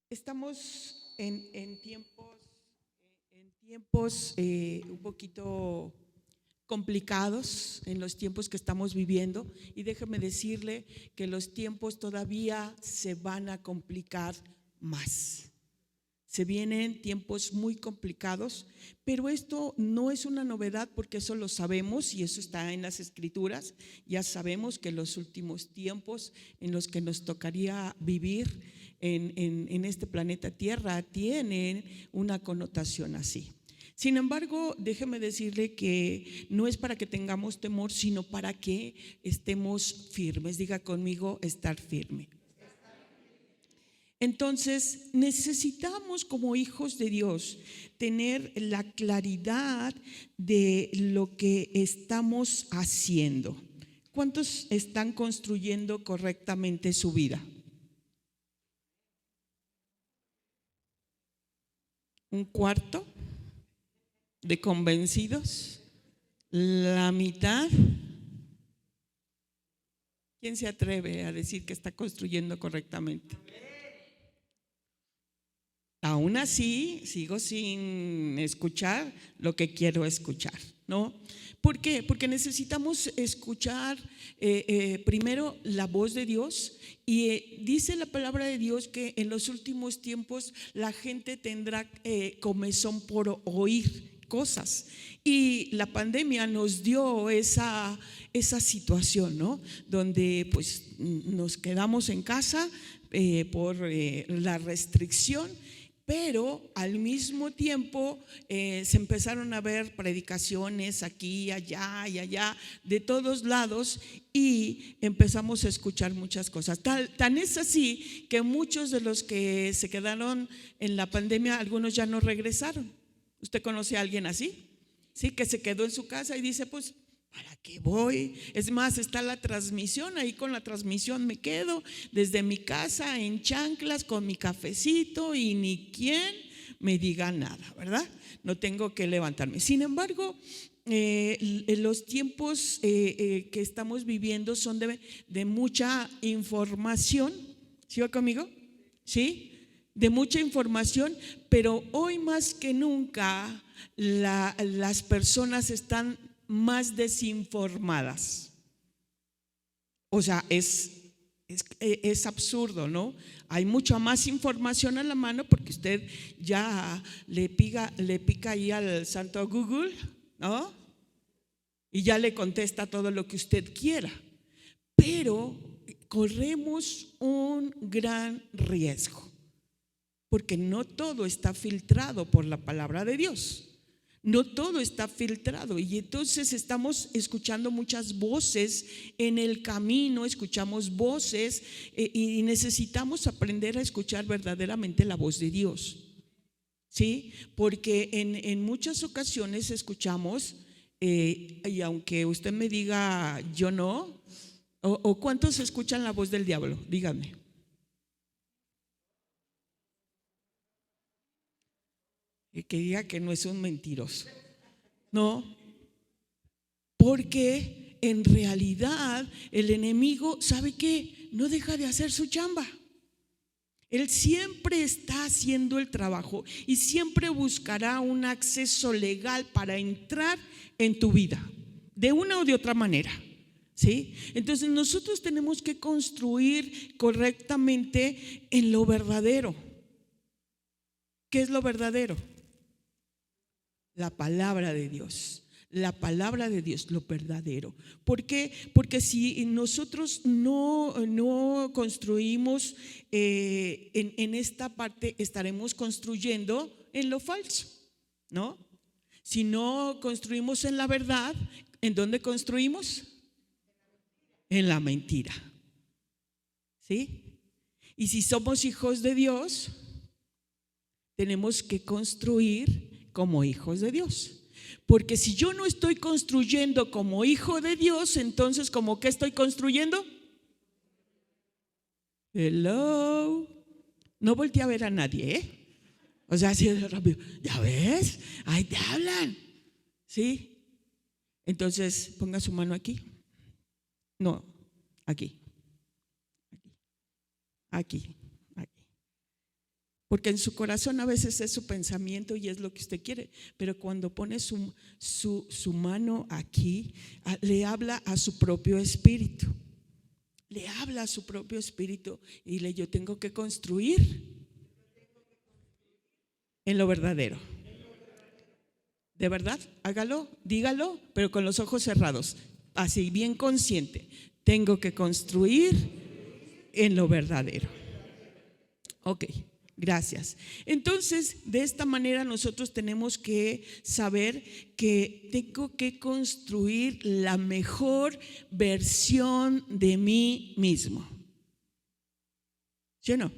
Estamos en tiempos un poquito complicados en los tiempos que estamos viviendo, y déjeme decirle que los tiempos todavía se van a complicar más. Se vienen tiempos muy complicados, pero esto no es una novedad porque eso lo sabemos y eso está en las escrituras. Ya sabemos que los últimos tiempos en los que nos tocaría vivir en este planeta Tierra tienen una connotación así. Sin embargo, déjeme decirle que no es para que tengamos temor, sino para que estemos firmes. Diga conmigo, estar firme. Entonces, necesitamos como hijos de Dios tener la claridad de lo que estamos haciendo. ¿Cuántos están construyendo correctamente su vida? ¿Un cuarto de convencidos? ¿La mitad? ¿Quién se atreve a decir que está construyendo correctamente? Aún así, sigo sin escuchar lo que quiero escuchar, ¿no? ¿Por qué? Porque necesitamos escuchar primero la voz de Dios, y dice la palabra de Dios que en los últimos tiempos la gente tendrá comezón por oír cosas, y la pandemia nos dio esa situación, ¿no? Donde pues nos quedamos en casa por la restricción, pero al mismo tiempo se empezaron a ver predicaciones aquí, allá y allá, de todos lados, y empezamos a escuchar muchas cosas. Tan es así que muchos de los que se quedaron en la pandemia, algunos ya no regresaron. ¿Usted conoce a alguien así? Sí, que se quedó en su casa y dice, pues, ¿para qué voy? Es más, está la transmisión, ahí con la transmisión me quedo desde mi casa en chanclas con mi cafecito y ni quien me diga nada, ¿verdad? No tengo que levantarme. Sin embargo, los tiempos que estamos viviendo son de mucha información. ¿Sí va conmigo? ¿Sí? De mucha información, pero hoy más que nunca las personas están más desinformadas. O sea, es absurdo, ¿no? Hay mucha más información a la mano porque usted ya le pica ahí al santo Google, ¿no? Y ya le contesta todo lo que usted quiera. Pero corremos un gran riesgo, porque no todo está filtrado por la palabra de Dios. No todo está filtrado, y entonces estamos escuchando muchas voces en el camino, escuchamos voces y necesitamos aprender a escuchar verdaderamente la voz de Dios, ¿sí? Porque en muchas ocasiones escuchamos, y aunque usted me diga yo no, o ¿cuántos escuchan la voz del diablo? Dígame. Que diga que no es un mentiroso. No, porque en realidad el enemigo, ¿sabe qué? No deja de hacer su chamba. Él siempre está haciendo el trabajo y siempre buscará un acceso legal para entrar en tu vida, de una o de otra manera, ¿sí? Entonces nosotros tenemos que construir correctamente en lo verdadero. ¿Qué es lo verdadero? La palabra de Dios. La palabra de Dios, lo verdadero. ¿Por qué? Porque si nosotros no construimos en esta parte, estaremos construyendo en lo falso, ¿no? Si no construimos en la verdad, ¿en dónde construimos? En la mentira, ¿sí? Y si somos hijos de Dios, tenemos que construir como hijos de Dios. Porque si yo no estoy construyendo como hijo de Dios, entonces ¿cómo que estoy construyendo? Hello. No volteé a ver a nadie, ¿eh? O sea, así de rápido. ¿Ya ves? Ahí te hablan. ¿Sí? Entonces, ponga su mano aquí. No, aquí. Aquí. Aquí. porque en su corazón a veces es su pensamiento y es lo que usted quiere, pero cuando pone su mano aquí, le habla a su propio espíritu. Le habla a su propio espíritu y yo tengo que construir en lo verdadero. De verdad, hágalo, dígalo, pero con los ojos cerrados, así bien consciente. Tengo que construir en lo verdadero. Ok, gracias. Entonces, de esta manera nosotros tenemos que saber que tengo que construir la mejor versión de mí mismo. ¿Sí o no?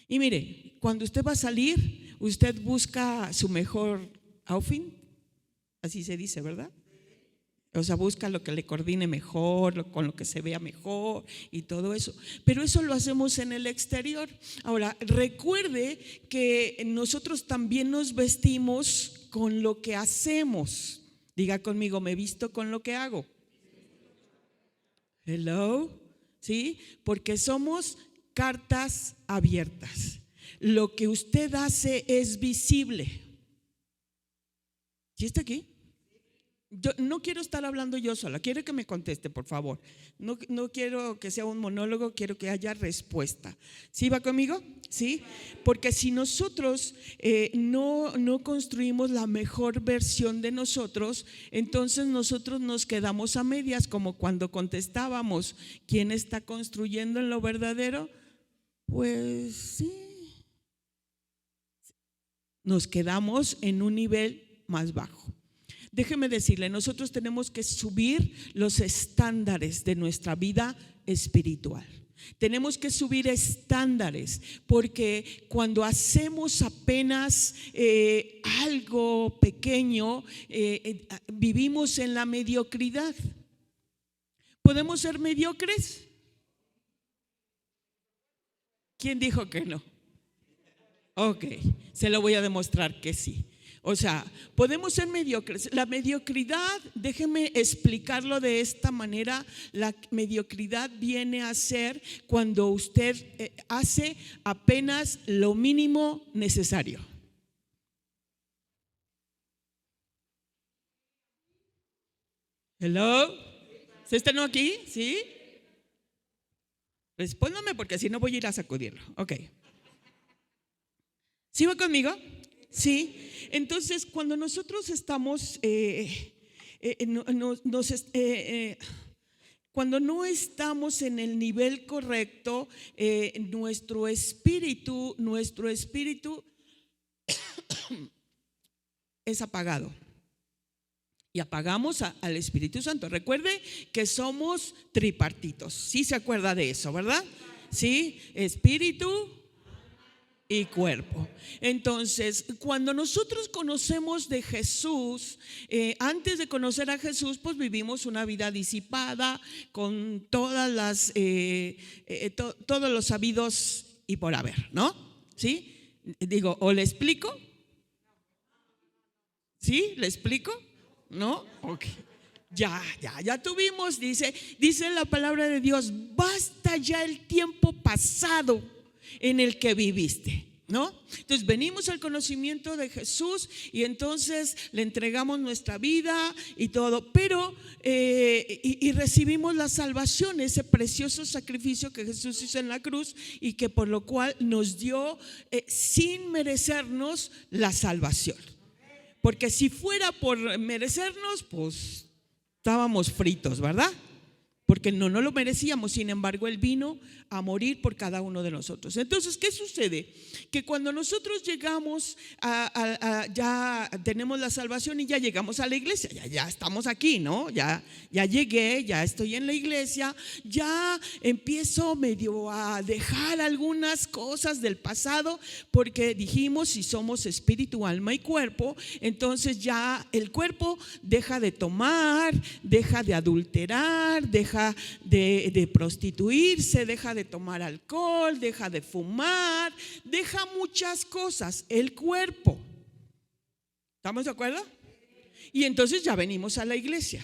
Y mire, cuando usted va a salir, usted busca su mejor outfit, así se dice, ¿verdad? O sea, busca lo que le coordine mejor, con lo que se vea mejor y todo eso. Pero eso lo hacemos en el exterior. Ahora, recuerde que nosotros también nos vestimos con lo que hacemos. Diga conmigo, me visto con lo que hago. Hello, ¿sí? Porque somos cartas abiertas. Lo que usted hace es visible. ¿Sí está aquí? Yo no quiero estar hablando yo sola, quiero que me conteste, por favor. No quiero que sea un monólogo, quiero que haya respuesta. ¿Sí va conmigo? ¿Sí? Porque si nosotros no construimos la mejor versión de nosotros, entonces nosotros nos quedamos a medias, como cuando contestábamos, ¿quién está construyendo en lo verdadero? Pues sí. Nos quedamos en un nivel más bajo. Déjeme decirle, nosotros tenemos que subir los estándares de nuestra vida espiritual. Tenemos que subir estándares, porque cuando hacemos apenas algo pequeño, vivimos en la mediocridad. ¿Podemos ser mediocres? ¿Quién dijo que no? Ok, se lo voy a demostrar que sí. O sea, podemos ser mediocres. La mediocridad, déjeme explicarlo de esta manera, la mediocridad viene a ser cuando usted hace apenas lo mínimo necesario. Hello, ¿se están aquí? ¿Sí? Respóndame porque si no voy a ir a sacudirlo. Ok. ¿Sí va conmigo? Sí. Entonces, cuando nosotros estamos, cuando no estamos en el nivel correcto, nuestro espíritu es apagado. Y apagamos al Espíritu Santo. Recuerde que somos tripartitos. ¿Sí se acuerda de eso, verdad? Sí, espíritu y cuerpo. Entonces, cuando nosotros conocemos de Jesús, antes de conocer a Jesús, pues vivimos una vida disipada con todas las todos los habidos y por haber, ¿no? ¿Sí? Digo, ¿o le explico? ¿Sí? ¿Le explico? ¿No? Ok. Ya tuvimos, dice la palabra de Dios, basta ya el tiempo pasado en el que viviste, ¿no? Entonces venimos al conocimiento de Jesús y entonces le entregamos nuestra vida y todo, pero y recibimos la salvación, ese precioso sacrificio que Jesús hizo en la cruz y que por lo cual nos dio sin merecernos la salvación. Porque si fuera por merecernos, pues estábamos fritos, ¿verdad? Porque no lo merecíamos. Sin embargo, Él vino a morir por cada uno de nosotros. Entonces, ¿qué sucede? Que cuando nosotros llegamos ya tenemos la salvación y ya llegamos a la iglesia, ya estamos aquí, ¿no? Ya llegué, ya estoy en la iglesia, ya empiezo medio a dejar algunas cosas del pasado, porque dijimos, si somos espíritu, alma y cuerpo, entonces ya el cuerpo deja de tomar, deja de adulterar, deja de prostituirse, deja de tomar alcohol, deja de fumar, deja muchas cosas, el cuerpo. ¿Estamos de acuerdo? Y entonces ya venimos a la iglesia.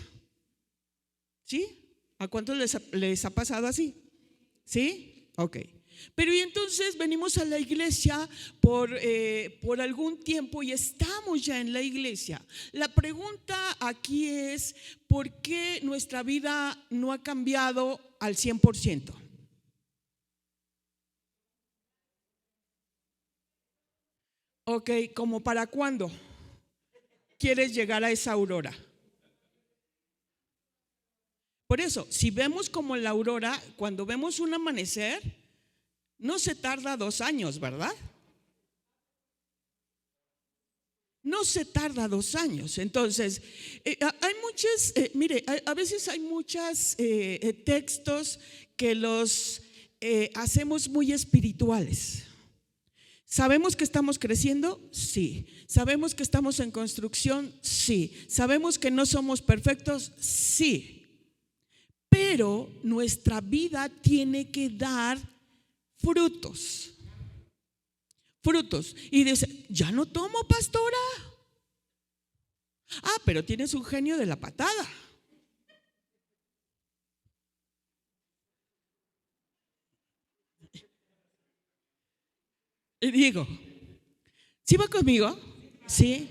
¿Sí? ¿A cuántos les ha pasado así? ¿Sí? Ok. Pero y entonces venimos a la iglesia por algún tiempo y estamos ya en la iglesia. La pregunta aquí es, ¿por qué nuestra vida no ha cambiado al 100%? Ok, ¿como para cuándo quieres llegar a esa aurora? Por eso, si vemos como la aurora, cuando vemos un amanecer, no se tarda 2 años, ¿verdad? No se tarda 2 años. Entonces, hay muchas, mire, a veces hay muchos textos que los hacemos muy espirituales. ¿Sabemos que estamos creciendo? Sí. ¿Sabemos que estamos en construcción? Sí. ¿Sabemos que no somos perfectos? Sí. Pero nuestra vida tiene que dar frutos. Frutos. Y dice, ya no tomo, pastora. Ah, pero tienes un genio de la patada. Y digo, ¿sí va conmigo? Sí.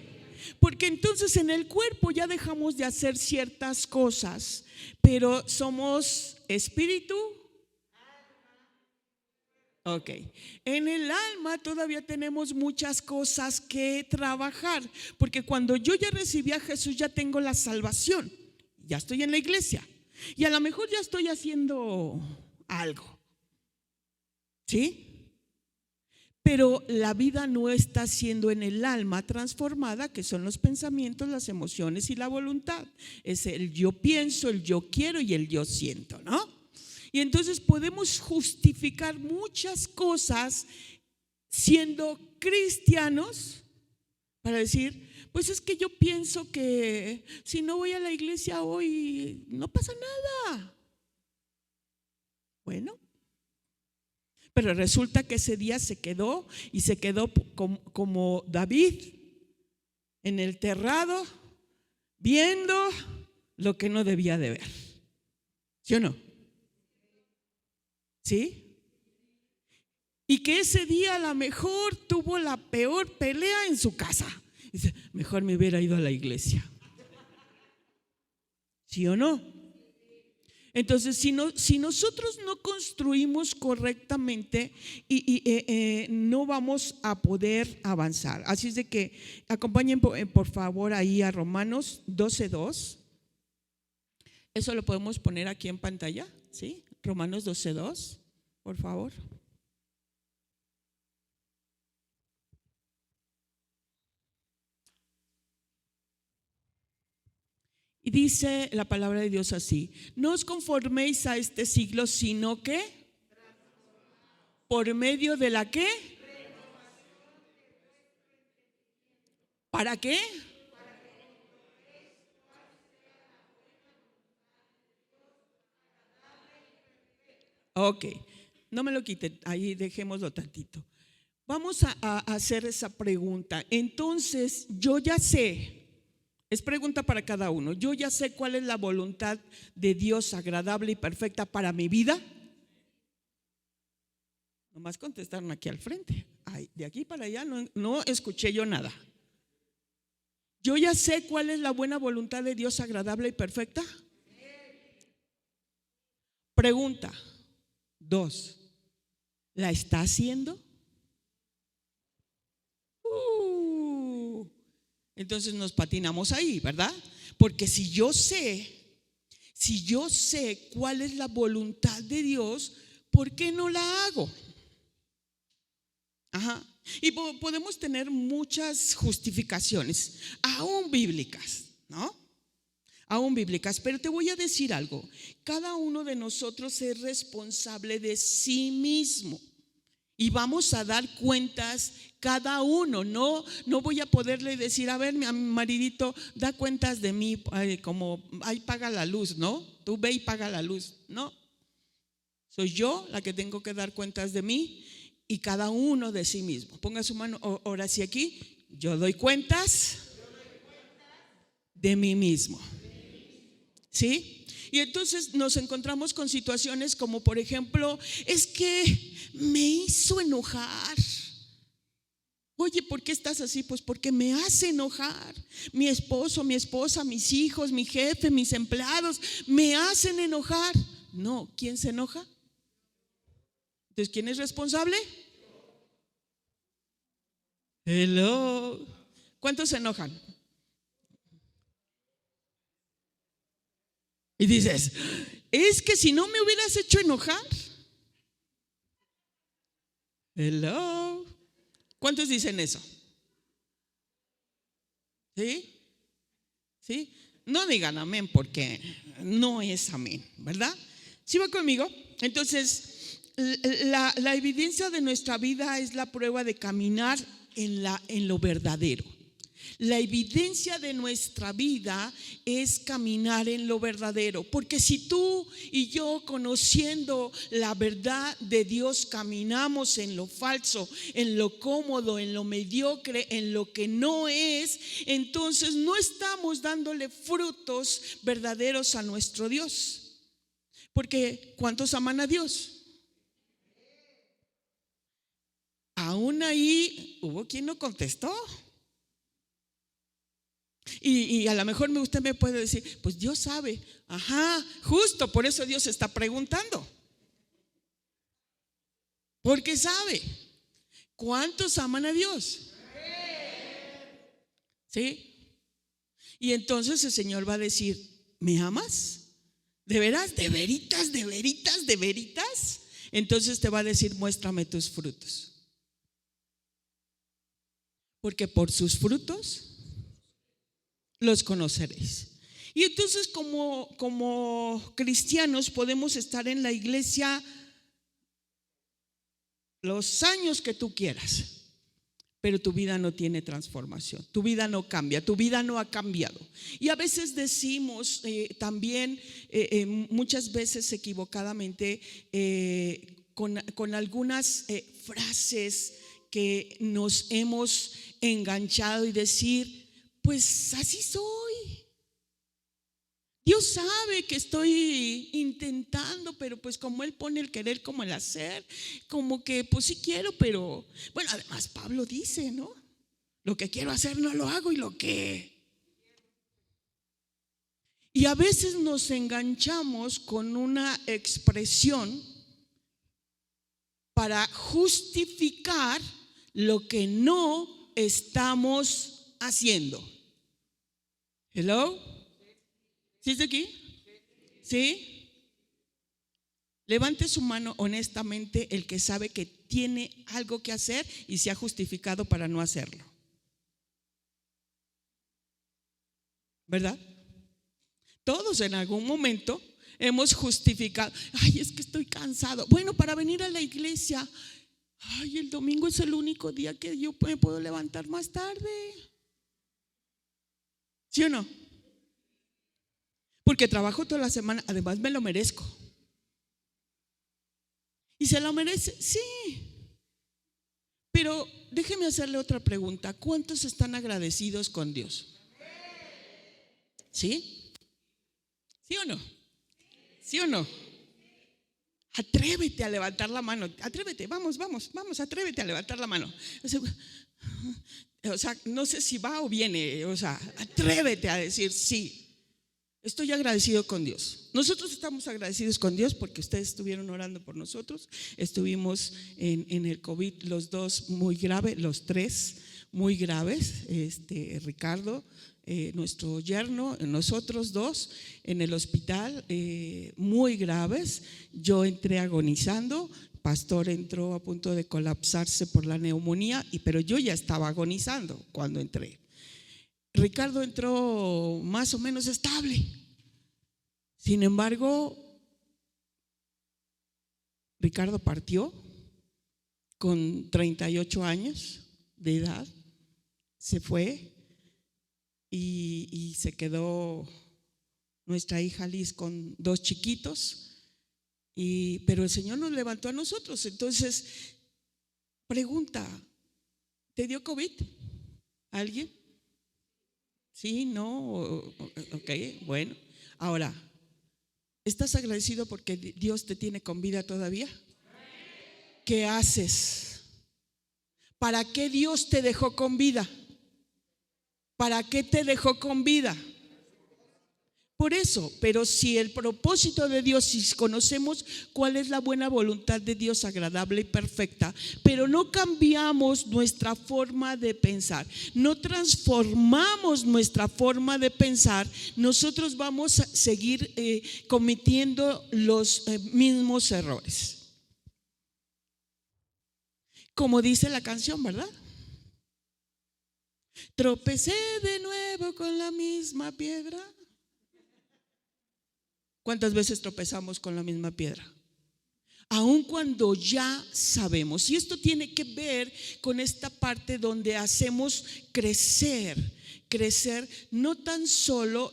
Porque entonces en el cuerpo ya dejamos de hacer ciertas cosas, pero somos espíritu. Ok, en el alma todavía tenemos muchas cosas que trabajar, porque cuando yo ya recibí a Jesús ya tengo la salvación, ya estoy en la iglesia y a lo mejor ya estoy haciendo algo, ¿sí? Pero la vida no está siendo en el alma transformada, que son los pensamientos, las emociones y la voluntad. Es el yo pienso, el yo quiero y el yo siento, ¿no? Y entonces podemos justificar muchas cosas siendo cristianos para decir, pues es que yo pienso que si no voy a la iglesia hoy no pasa nada. Bueno, pero resulta que ese día se quedó y se quedó como David en el terrado viendo lo que no debía de ver. ¿Sí o no? ¿Sí? Y que ese día a lo mejor tuvo la peor pelea en su casa. Dice, mejor me hubiera ido a la iglesia. ¿Sí o no? Entonces, si nosotros no construimos correctamente no vamos a poder avanzar. Así es de que acompañen por favor ahí a Romanos 12:2. Eso lo podemos poner aquí en pantalla, ¿sí? Romanos 12:2, por favor. Y dice la palabra de Dios así: no os conforméis a este siglo, sino que por medio de la ¿qué? ¿Para qué? Ok, no me lo quiten, ahí dejémoslo tantito. Vamos a hacer esa pregunta. Entonces, yo ya sé. Es pregunta para cada uno. Yo ya sé cuál es la voluntad de Dios agradable y perfecta para mi vida. Nomás contestaron aquí al frente. Ay, de aquí para allá no escuché yo nada. Yo ya sé cuál es la buena voluntad de Dios agradable y perfecta. Pregunta 2. ¿La está haciendo? Entonces nos patinamos ahí, ¿verdad? Porque si yo sé cuál es la voluntad de Dios, ¿por qué no la hago? Ajá. Y podemos tener muchas justificaciones, aún bíblicas, ¿no? Aún bíblicas, pero te voy a decir algo. Cada uno de nosotros es responsable de sí mismo. Y vamos a dar cuentas cada uno. No voy a poderle decir, a ver, mi maridito, da cuentas de mí, como, ahí paga la luz, ¿no? Tú ve y paga la luz. No, soy yo la que tengo que dar cuentas de mí y cada uno de sí mismo. Ponga su mano, ahora sí aquí, yo doy cuentas de mí mismo. ¿Sí? Y entonces nos encontramos con situaciones como, por ejemplo, es que me hizo enojar. Oye, ¿por qué estás así? Pues porque me hace enojar. Mi esposo, mi esposa, mis hijos, mi jefe, mis empleados me hacen enojar. No, ¿quién se enoja? Entonces, ¿quién es responsable? Hello. ¿Cuántos se enojan? Y dices, es que si no me hubieras hecho enojar. Hello. ¿Cuántos dicen eso? ¿Sí? ¿Sí? No digan amén porque no es amén, ¿verdad? ¿Sí va conmigo? Entonces, la evidencia de nuestra vida es la prueba de caminar en lo verdadero. La evidencia de nuestra vida es caminar en lo verdadero, porque si tú y yo, conociendo la verdad de Dios, caminamos en lo falso, en lo cómodo, en lo mediocre, en lo que no es, entonces no estamos dándole frutos verdaderos a nuestro Dios. Porque ¿cuántos aman a Dios? Aún ahí hubo quien no contestó. Y a lo mejor usted me puede decir, pues Dios sabe. Ajá, justo por eso Dios está preguntando, porque sabe. ¿Cuántos aman a Dios? ¿Sí? Y entonces el Señor va a decir, ¿me amas? ¿De veras? ¿De veritas? ¿De veritas? ¿De veritas? Entonces te va a decir, muéstrame tus frutos. Porque por sus frutos los conoceréis. Y entonces como cristianos podemos estar en la iglesia los años que tú quieras, pero tu vida no tiene transformación, tu vida no cambia, tu vida no ha cambiado. Y a veces decimos también, muchas veces equivocadamente, con algunas frases que nos hemos enganchado y decir, pues así soy. Dios sabe que estoy intentando, pero pues como Él pone el querer como el hacer, como que pues sí quiero, pero bueno, además Pablo dice, ¿no? Lo que quiero hacer no lo hago y a veces nos enganchamos con una expresión para justificar lo que no estamos haciendo. Hello. ¿Sí está aquí? ¿Sí? Levante su mano honestamente el que sabe que tiene algo que hacer y se ha justificado para no hacerlo. ¿Verdad? Todos en algún momento hemos justificado. Ay, es que estoy cansado. Bueno, para venir a la iglesia. Ay, el domingo es el único día que yo me puedo levantar más tarde. ¿Sí o no? Porque trabajo toda la semana, además me lo merezco. ¿Y se lo merece? Sí. Pero déjeme hacerle otra pregunta. ¿Cuántos están agradecidos con Dios? ¿Sí? ¿Sí o no? ¿Sí o no? Atrévete a levantar la mano. Atrévete, vamos, atrévete a levantar la mano. O sea, no sé si va o viene. O sea, atrévete a decir sí. Estoy agradecido con Dios. Nosotros estamos agradecidos con Dios porque ustedes estuvieron orando por nosotros. Estuvimos en el COVID los dos muy graves, los tres muy graves. Ricardo, nuestro yerno, nosotros dos en el hospital muy graves. Yo entré agonizando. Pastor entró a punto de colapsarse por la neumonía, pero yo ya estaba agonizando cuando entré. Ricardo entró más o menos estable. Sin embargo, Ricardo partió con 38 años de edad. Se fue y se quedó nuestra hija Liz con dos chiquitos. Pero el Señor nos levantó a nosotros. Entonces, pregunta, ¿te dio COVID? ¿Alguien? ¿Sí? ¿No? Ok, bueno. Ahora, ¿Estás agradecido porque Dios te tiene con vida todavía? ¿Qué haces? ¿Para qué Dios te dejó con vida? ¿Para qué te dejó con vida? Por eso, pero si el propósito de Dios, si conocemos cuál es la buena voluntad de Dios agradable y perfecta, pero no cambiamos nuestra forma de pensar, no transformamos nuestra forma de pensar, nosotros vamos a seguir cometiendo los mismos errores. Como dice la canción, ¿verdad? Tropecé de nuevo con la misma piedra. ¿Cuántas veces tropezamos con la misma piedra? Aun cuando ya sabemos. Y esto tiene que ver con esta parte donde hacemos crecer no tan solo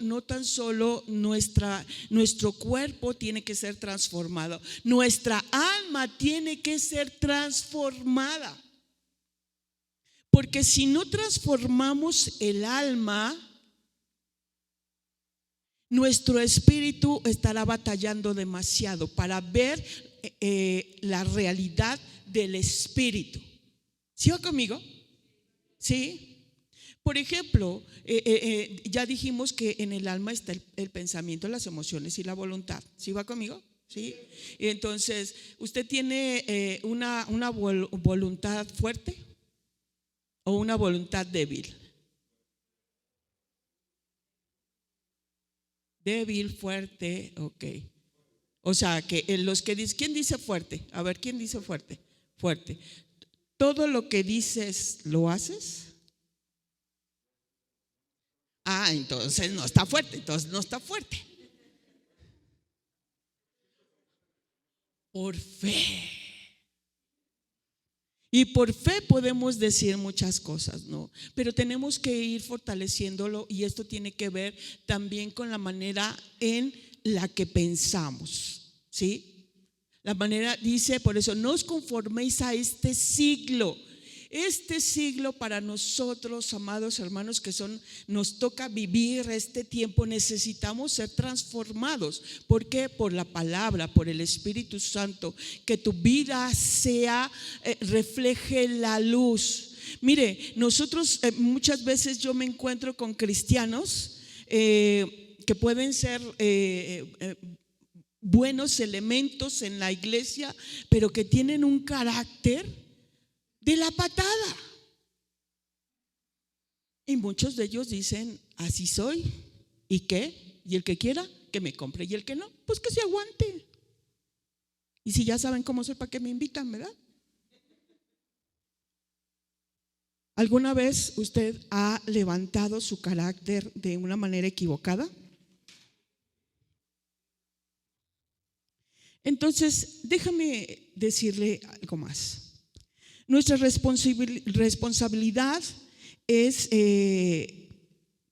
nuestro cuerpo tiene que ser transformado, nuestra alma tiene que ser transformada. Porque si no transformamos el alma, nuestro espíritu estará batallando demasiado para ver la realidad del espíritu. ¿Sí va conmigo? ¿Sí? Por ejemplo, ya dijimos que en el alma está el pensamiento, las emociones y la voluntad. ¿Sí va conmigo? ¿Sí? Entonces, ¿usted tiene una voluntad fuerte o una voluntad débil? Débil, fuerte, ok. O sea, que los que dicen, ¿quién dice fuerte? A ver, ¿quién dice fuerte? Fuerte. ¿Todo lo que dices lo haces? Entonces no está fuerte, Por fe. Y por fe podemos decir muchas cosas, ¿no? Pero tenemos que ir fortaleciéndolo, y esto tiene que ver también con la manera en la que pensamos, ¿sí? La manera, dice, por eso, no os conforméis a este siglo. Este siglo para nosotros, amados hermanos, nos toca vivir este tiempo, necesitamos ser transformados. ¿Por qué? Por la palabra, por el Espíritu Santo, que tu vida refleje la luz. Mire, nosotros muchas veces yo me encuentro con cristianos que pueden ser buenos elementos en la iglesia, pero que tienen un carácter de la patada. Y muchos de ellos dicen, así soy. ¿Y qué? Y el que quiera, que me compre. Y el que no, pues que se aguante. Y si ya saben cómo soy, ¿para qué me invitan, verdad? ¿Alguna vez usted ha levantado su carácter de una manera equivocada? Entonces, déjame decirle algo más. Nuestra responsabilidad es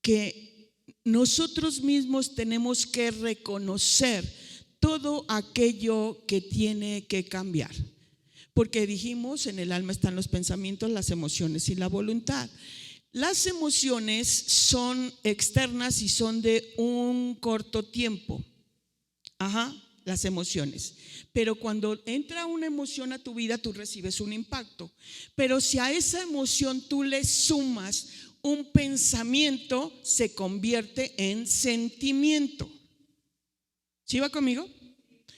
que nosotros mismos tenemos que reconocer todo aquello que tiene que cambiar. Porque dijimos, en el alma están los pensamientos, las emociones y la voluntad. Las emociones son externas y son de un corto tiempo. Las emociones. Pero cuando entra una emoción a tu vida, tú recibes un impacto. Pero si a esa emoción tú le sumas un pensamiento, se convierte en sentimiento. ¿Sí va conmigo?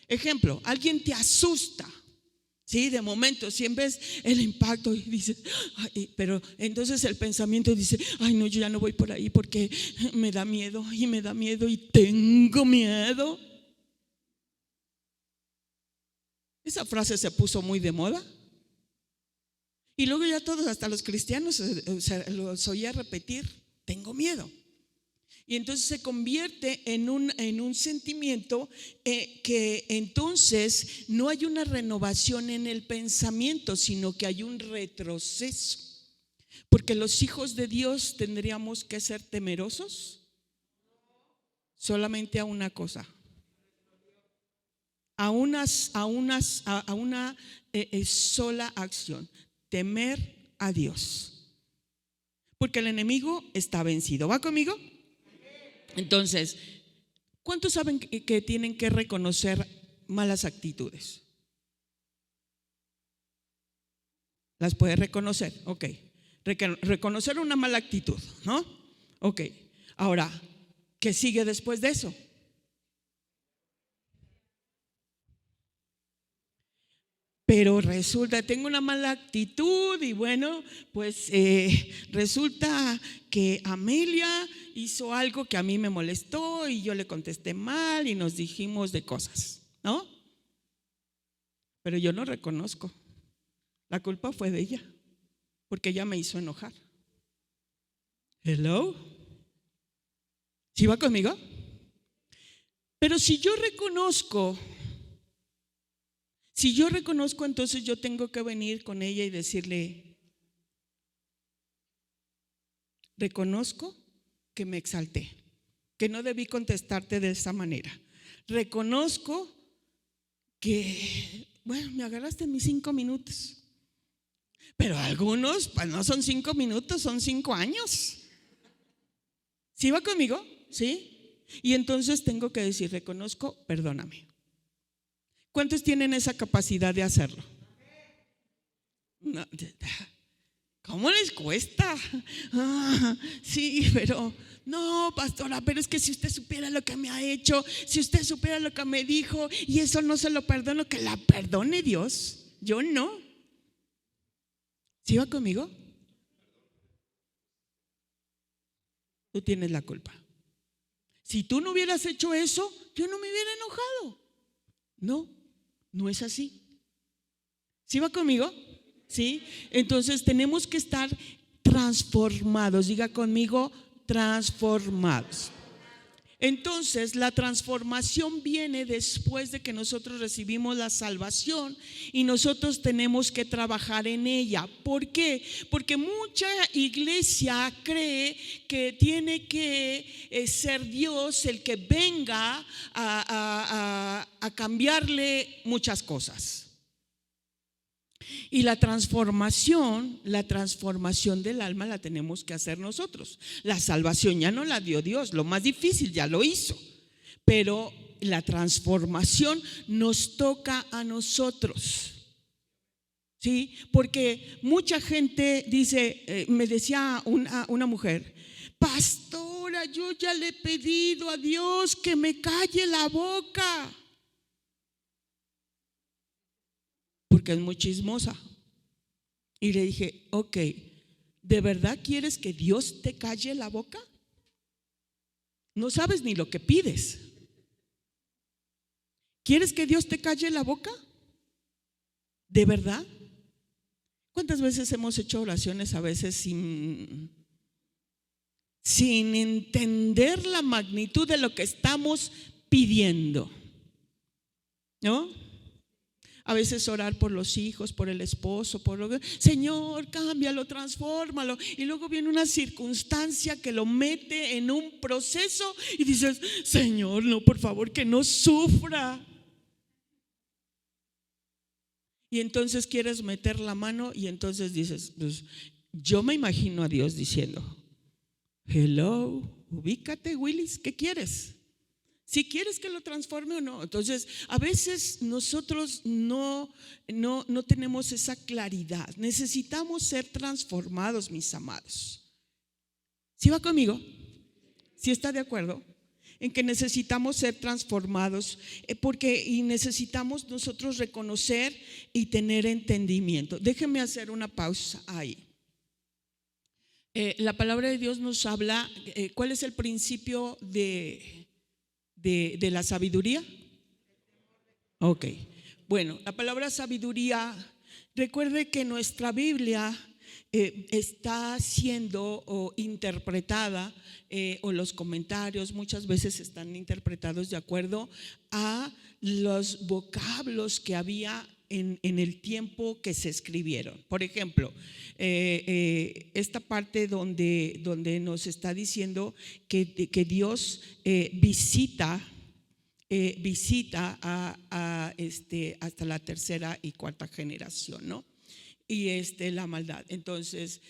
Ejemplo, alguien te asusta. Sí, de momento, si en vez el impacto y dices, pero entonces el pensamiento dice, no, yo ya no voy por ahí porque me da miedo y tengo miedo. Esa frase se puso muy de moda. Y luego ya todos, hasta los cristianos, los oía repetir, tengo miedo. Y entonces se convierte en un sentimiento que entonces no hay una renovación en el pensamiento, sino que hay un retroceso. Porque los hijos de Dios tendríamos que ser temerosos solamente a una cosa. A una sola acción: temer a Dios. Porque el enemigo está vencido. ¿Va conmigo? Entonces, ¿Cuántos saben que tienen que reconocer malas actitudes? ¿Las puede reconocer? Ok. Reconocer una mala actitud, ¿no? Ok. Ahora, ¿qué sigue después de eso? Pero resulta, tengo una mala actitud y bueno, pues resulta que Amelia hizo algo que a mí me molestó y yo le contesté mal y nos dijimos de cosas, ¿no? Pero yo no reconozco. La culpa fue de ella, porque ella me hizo enojar. Hello. ¿Sí va conmigo? Pero si yo reconozco, entonces yo tengo que venir con ella y decirle: reconozco que me exalté, que no debí contestarte de esa manera. Reconozco que, bueno, me agarraste en mis 5 minutos. Pero algunos, pues no son 5 minutos, son 5 años. ¿Sí va conmigo? ¿Sí? Y entonces tengo que decir: reconozco, perdóname. ¿Cuántos tienen esa capacidad de hacerlo? No, ¿cómo les cuesta? Sí, pero no, pastora, pero es que si usted supiera lo que me ha hecho, si usted supiera lo que me dijo, y eso no se lo perdono, que la perdone Dios. Yo no. ¿Sí va conmigo? Tú tienes la culpa. Si tú no hubieras hecho eso, yo no me hubiera enojado. No, no es así. ¿Sí va conmigo? ¿Sí? Entonces tenemos que estar transformados. Diga conmigo: transformados. Entonces la transformación viene después de que nosotros recibimos la salvación y nosotros tenemos que trabajar en ella. ¿Por qué? Porque mucha iglesia cree que tiene que ser Dios el que venga a cambiarle muchas cosas. Y la transformación del alma la tenemos que hacer nosotros. La salvación ya no la dio Dios, lo más difícil ya lo hizo, pero la transformación nos toca a nosotros. ¿Sí? Porque mucha gente dice, me decía una mujer: pastora, yo ya le he pedido a Dios que me calle la boca, porque es muy chismosa. Y le dije: ok, ¿de verdad quieres que Dios te calle la boca? No sabes ni lo que pides. ¿Quieres que Dios te calle la boca? ¿De verdad? ¿Cuántas veces hemos hecho oraciones a veces sin entender la magnitud de lo que estamos pidiendo? ¿No? A veces orar por los hijos, por el esposo, Señor, cámbialo, transfórmalo. Y luego viene una circunstancia que lo mete en un proceso y dices: Señor, no, por favor, que no sufra. Y entonces quieres meter la mano y entonces dices: pues, yo me imagino a Dios diciendo: hello, ubícate, Willis, ¿qué quieres? Si quieres que lo transforme o no. Entonces a veces nosotros no tenemos esa claridad. Necesitamos ser transformados, mis amados. ¿Sí va conmigo? ¿Sí está de acuerdo en que necesitamos ser transformados? Y necesitamos nosotros reconocer y tener entendimiento. Déjenme hacer una pausa ahí. La palabra de Dios nos habla, ¿cuál es el principio de la sabiduría? Ok, bueno, la palabra sabiduría, recuerde que nuestra Biblia está siendo interpretada, o los comentarios muchas veces están interpretados de acuerdo a los vocablos que había en el tiempo que se escribieron. Por ejemplo, esta parte donde nos está diciendo que Dios visita hasta la tercera y cuarta generación, ¿no? Y la maldad. Entonces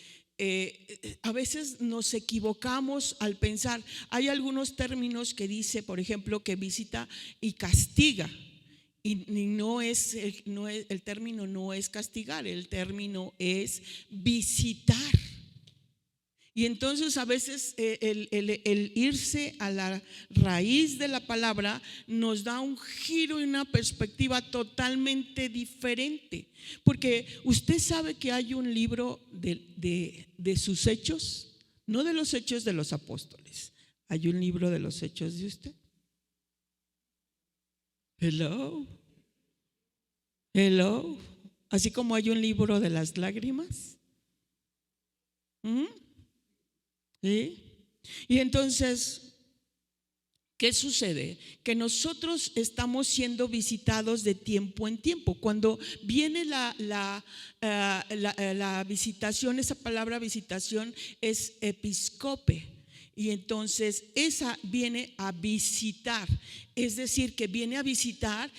a veces nos equivocamos al pensar. Hay algunos términos que dice, por ejemplo, que visita y castiga. Y el término no es castigar, el término es visitar. Y entonces a veces el irse a la raíz de la palabra nos da un giro y una perspectiva totalmente diferente. Porque usted sabe que hay un libro de sus hechos, no de los hechos de los apóstoles. Hay un libro de los hechos de usted. Hello. Hello. Así como hay un libro de las lágrimas. ¿Sí? Y entonces, ¿qué sucede? Que nosotros estamos siendo visitados de tiempo en tiempo. Cuando viene la visitación, esa palabra visitación es episcope. Y entonces esa viene a visitar, es decir, que viene a visitar,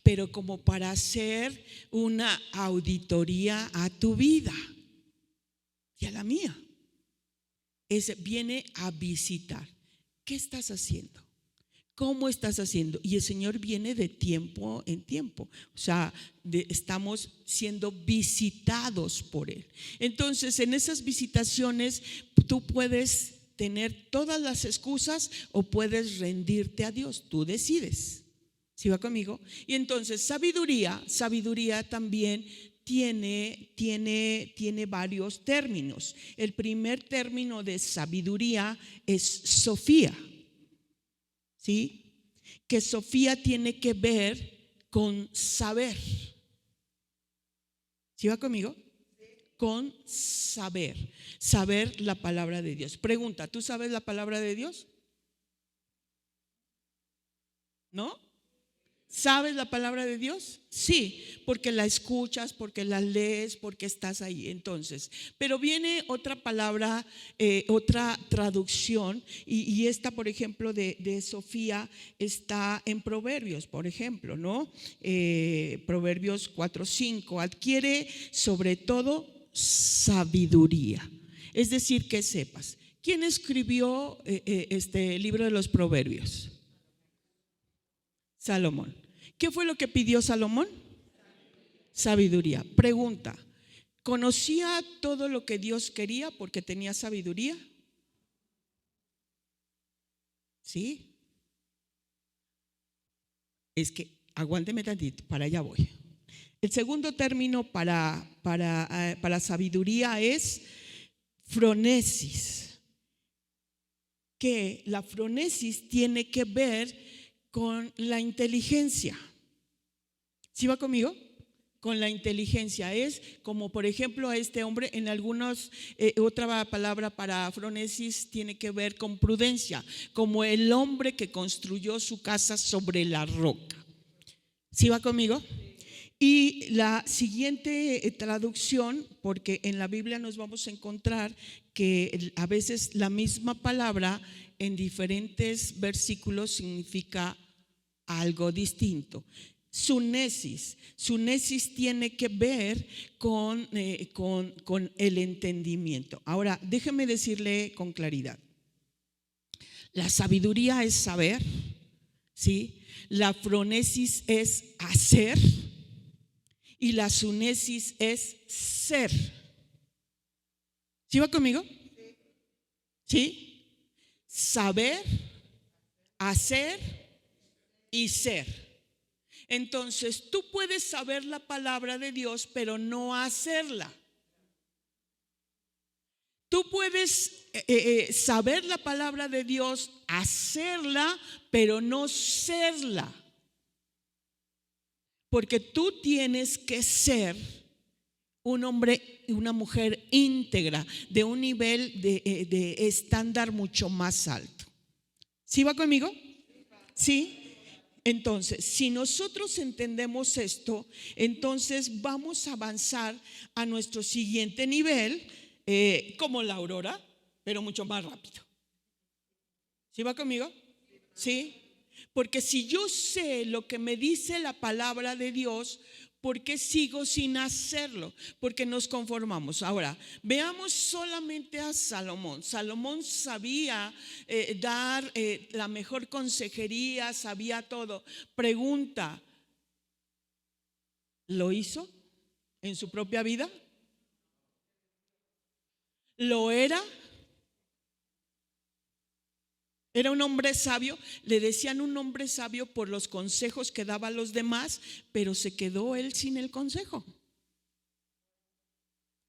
pero como para hacer una auditoría a tu vida y a la mía. Viene a visitar. ¿Qué estás haciendo? ¿Cómo estás haciendo? Y el Señor viene de tiempo en tiempo. O sea, estamos siendo visitados por Él. Entonces, en esas visitaciones tú puedes tener todas las excusas o puedes rendirte a Dios. Tú decides. ¿Sí va conmigo? Y entonces, sabiduría también tiene varios términos. El primer término de sabiduría es Sofía. ¿Sí? Que Sofía tiene que ver con saber. ¿Sí va conmigo? Con saber la palabra de Dios. Pregunta, ¿tú sabes la palabra de Dios? ¿No? ¿Sabes la palabra de Dios? Sí, porque la escuchas, porque la lees, porque estás ahí. Entonces, pero viene otra palabra, otra traducción, y esta, por ejemplo, de Sofía está en Proverbios, por ejemplo, ¿no? Proverbios 4:5, adquiere sobre todo sabiduría. Es decir, que sepas. ¿Quién escribió este libro de los Proverbios? Salomón. ¿Qué fue lo que pidió Salomón? Sabiduría. Pregunta, ¿conocía todo lo que Dios quería porque tenía sabiduría? ¿Sí? Es que, aguánteme tantito, para allá voy. El segundo término para sabiduría es fronesis. Que la fronesis tiene que ver con la inteligencia. ¿Sí va conmigo? Con la inteligencia. Es como, por ejemplo, a este hombre, en algunos, otra palabra para fronesis tiene que ver con prudencia, como el hombre que construyó su casa sobre la roca. ¿Sí va conmigo? Y la siguiente traducción, porque en la Biblia nos vamos a encontrar que a veces la misma palabra en diferentes versículos significa algo distinto. Sunesis tiene que ver con el entendimiento. Ahora, déjeme decirle con claridad. La sabiduría es saber, ¿sí? La fronesis es hacer y la sunesis es ser. ¿Sí va conmigo? ¿Sí? Saber, hacer y ser. Entonces tú puedes saber la palabra de Dios, pero no hacerla. Tú puedes saber la palabra de Dios, hacerla, pero no serla. Porque tú tienes que ser un hombre y una mujer íntegra, de un nivel de estándar mucho más alto. ¿Sí va conmigo? ¿Sí? Entonces, si nosotros entendemos esto, entonces vamos a avanzar a nuestro siguiente nivel, como la aurora, pero mucho más rápido. ¿Sí va conmigo? ¿Sí? Porque si yo sé lo que me dice la palabra de Dios, ¿Por qué sigo sin hacerlo? Porque nos conformamos. Ahora, veamos solamente a Salomón. Salomón sabía dar la mejor consejería, sabía todo. Pregunta, ¿lo hizo en su propia vida? ¿Lo era? Era un hombre sabio, le decían un hombre sabio por los consejos que daba a los demás, pero se quedó él sin el consejo.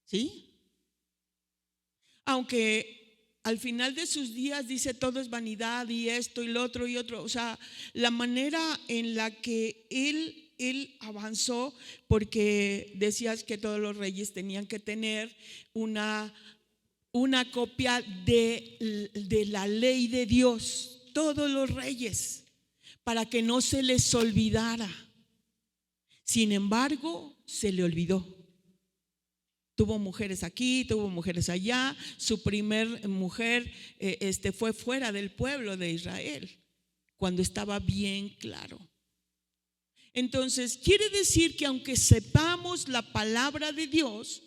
¿Sí? Aunque al final de sus días dice todo es vanidad y esto y lo otro y otro. O sea, la manera en la que él avanzó, porque decías que todos los reyes tenían que tener una copia de la ley de Dios, todos los reyes, para que no se les olvidara. Sin embargo, se le olvidó. Tuvo mujeres aquí, tuvo mujeres allá. Su primer mujer fue fuera del pueblo de Israel, cuando estaba bien claro. Entonces, quiere decir que aunque sepamos la palabra de Dios,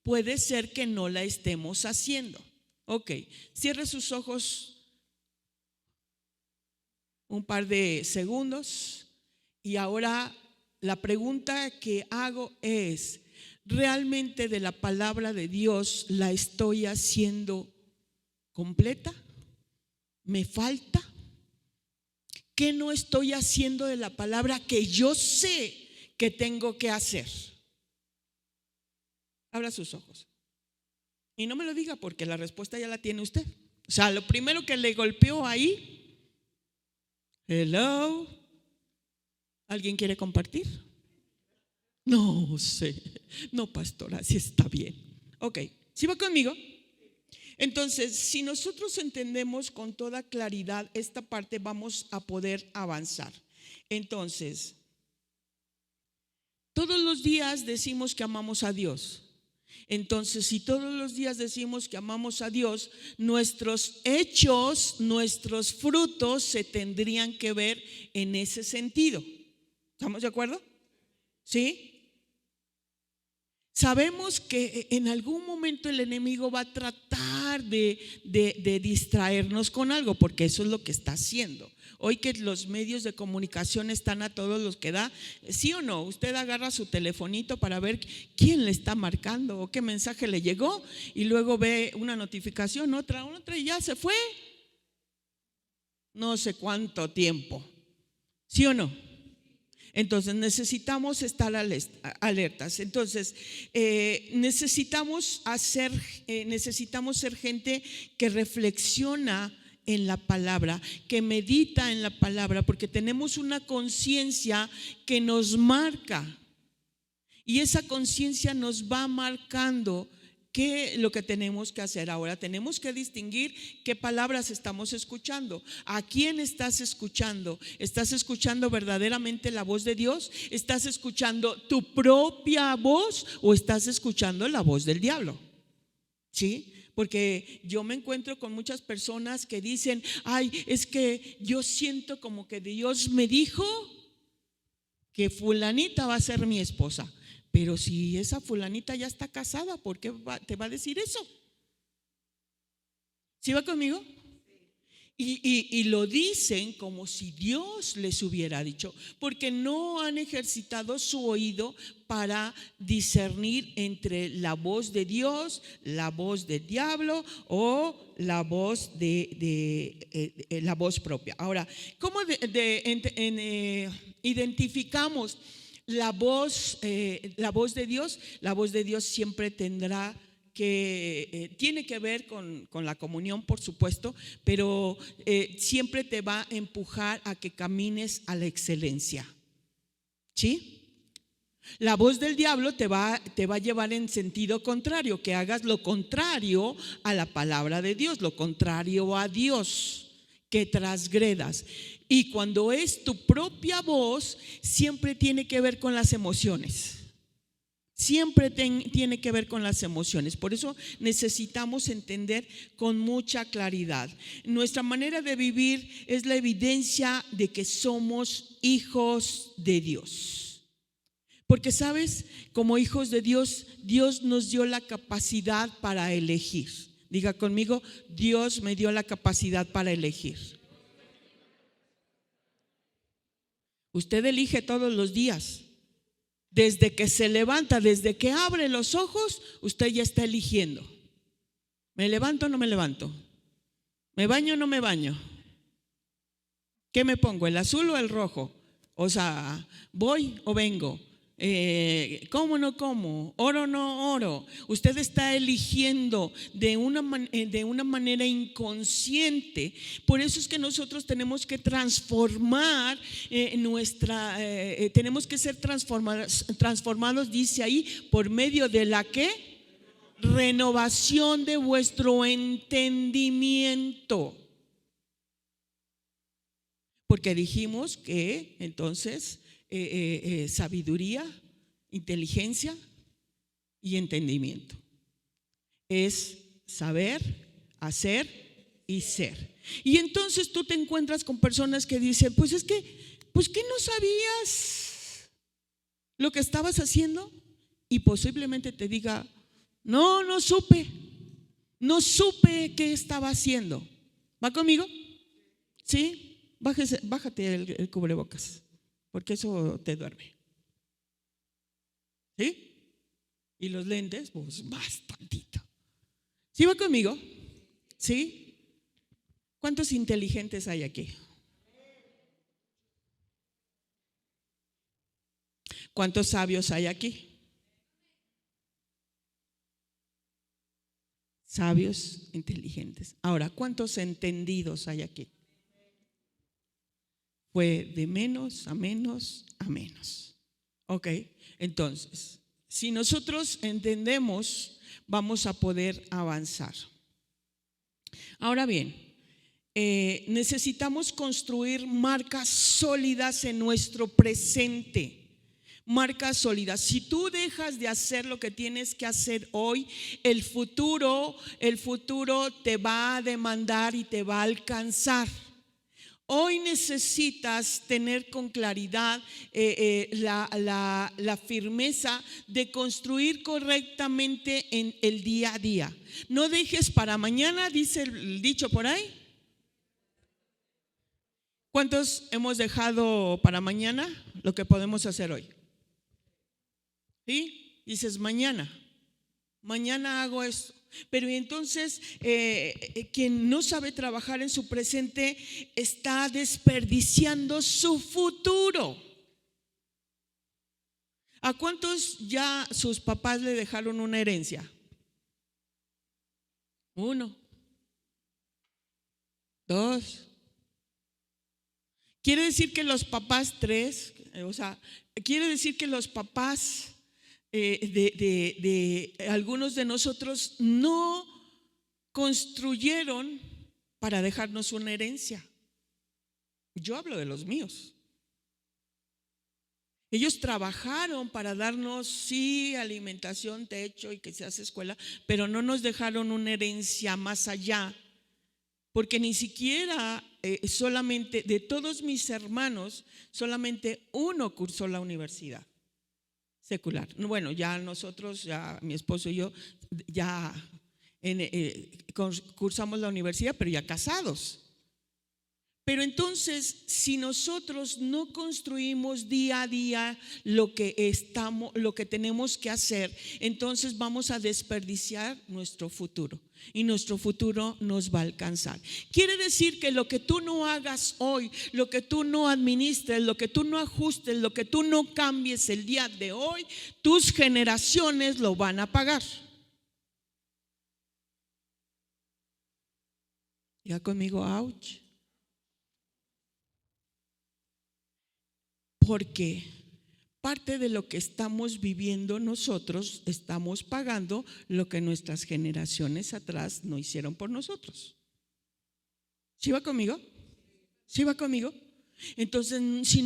puede ser que no la estemos haciendo. Ok, cierre sus ojos un par de segundos y ahora la pregunta que hago es, ¿realmente de la palabra de Dios la estoy haciendo completa? ¿Me falta? ¿Qué no estoy haciendo de la palabra que yo sé que tengo que hacer? Abra sus ojos. Y no me lo diga porque la respuesta ya la tiene usted. O sea, lo primero que le golpeó ahí. Hello. ¿Alguien quiere compartir? No sé. No, pastora, así está bien. Ok, ¿sí va conmigo? Entonces, si nosotros entendemos con toda claridad esta parte, vamos a poder avanzar. Entonces, todos los días decimos que amamos a Dios. Entonces, si todos los días decimos que amamos a Dios, nuestros hechos, nuestros frutos se tendrían que ver en ese sentido. ¿Estamos de acuerdo? ¿Sí? Sabemos que en algún momento el enemigo va a tratar de distraernos con algo, porque eso es lo que está haciendo. Hoy que los medios de comunicación están a todos los que da, ¿sí o no? Usted agarra su telefonito para ver quién le está marcando o qué mensaje le llegó y luego ve una notificación, otra y ya se fue. No sé cuánto tiempo. ¿Sí o no? Entonces necesitamos estar alertas. Entonces necesitamos ser gente que reflexiona en la palabra, que medita en la palabra, porque tenemos una conciencia que nos marca y esa conciencia nos va marcando ¿qué es lo que tenemos que hacer ahora? Tenemos que distinguir qué palabras estamos escuchando. ¿A quién estás escuchando? ¿Estás escuchando verdaderamente la voz de Dios? ¿Estás escuchando tu propia voz o estás escuchando la voz del diablo? ¿Sí? Porque yo me encuentro con muchas personas que dicen, ay, es que yo siento como que Dios me dijo que fulanita va a ser mi esposa. Pero si esa fulanita ya está casada, ¿por qué te va a decir eso? ¿Sí va conmigo? Y lo dicen como si Dios les hubiera dicho, porque no han ejercitado su oído para discernir entre la voz de Dios, la voz del diablo o la voz la voz propia. Ahora, ¿cómo identificamos la voz de Dios? La voz de Dios siempre tendrá que tiene que ver con la comunión, por supuesto, pero siempre te va a empujar a que camines a la excelencia. ¿Sí? La voz del diablo te va a llevar en sentido contrario, que hagas lo contrario a la palabra de Dios, lo contrario a Dios, que transgredas. Y cuando es tu propia voz, siempre tiene que ver con las emociones. Siempre tiene que ver con las emociones. Por eso necesitamos entender con mucha claridad. Nuestra manera de vivir es la evidencia de que somos hijos de Dios. Porque sabes, como hijos de Dios, Dios nos dio la capacidad para elegir. Diga conmigo, Dios me dio la capacidad para elegir. Usted elige todos los días. Desde que se levanta, desde que abre los ojos, usted ya está eligiendo. ¿Me levanto o no me levanto? ¿Me baño o no me baño? ¿Qué me pongo? ¿El azul o el rojo? O sea, ¿voy o vengo? ¿Como o no como? ¿Oro o no oro? Usted está eligiendo de una manera inconsciente. Por eso es que nosotros tenemos que transformar tenemos que ser transformados, dice ahí, por medio de la ¿qué? Renovación de vuestro entendimiento. Porque dijimos que entonces sabiduría, inteligencia y entendimiento es saber, hacer y ser. Y entonces tú te encuentras con personas que dicen, pues ¿qué no sabías lo que estabas haciendo? Y posiblemente te diga, no supe qué estaba haciendo. ¿Va conmigo? ¿Sí? Bájate el cubrebocas, porque eso te duerme. ¿Sí? Y los lentes, pues más tantito. ¿Sí va conmigo? ¿Sí? ¿Cuántos inteligentes hay aquí? ¿Cuántos sabios hay aquí? Sabios, inteligentes. Ahora, ¿cuántos entendidos hay aquí? Fue de menos a menos a menos. Ok, entonces, si nosotros entendemos, vamos a poder avanzar. Ahora bien, necesitamos construir marcas sólidas en nuestro presente. Marcas sólidas. Si tú dejas de hacer lo que tienes que hacer hoy, el futuro te va a demandar y te va a alcanzar. Hoy necesitas tener con claridad la firmeza de construir correctamente en el día a día. No dejes para mañana, dice el dicho por ahí. ¿Cuántos hemos dejado para mañana lo que podemos hacer hoy? ¿Sí? Dices mañana hago esto. Pero entonces quien no sabe trabajar en su presente está desperdiciando su futuro. ¿A cuántos ya sus papás le dejaron una herencia? 1, 2. Quiere decir que los papás 3, o sea, quiere decir que los papás de algunos de nosotros no construyeron para dejarnos una herencia. Yo hablo de los míos. Ellos trabajaron para darnos, sí, alimentación, techo y que se hace escuela, pero no nos dejaron una herencia más allá, porque ni siquiera solamente de todos mis hermanos, solamente uno cursó la universidad secular. Bueno, ya nosotros, ya mi esposo y yo, ya cursamos la universidad, pero ya casados. Pero entonces, si nosotros no construimos día a día lo que tenemos que hacer, entonces vamos a desperdiciar nuestro futuro y nuestro futuro nos va a alcanzar. Quiere decir que lo que tú no hagas hoy, lo que tú no administres, lo que tú no ajustes, lo que tú no cambies el día de hoy, tus generaciones lo van a pagar. Ya conmigo, ouch. Porque parte de lo que estamos viviendo nosotros, estamos pagando lo que nuestras generaciones atrás no hicieron por nosotros. ¿Sí va conmigo? ¿Sí va conmigo? Entonces, si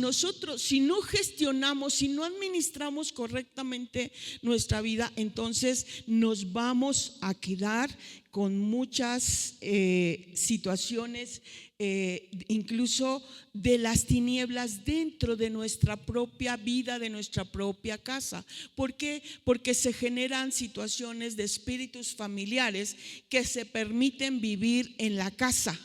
no gestionamos, si no administramos correctamente nuestra vida, entonces nos vamos a quedar con muchas situaciones, incluso de las tinieblas dentro de nuestra propia vida, de nuestra propia casa. ¿Por qué? Porque se generan situaciones de espíritus familiares que se permiten vivir en la casa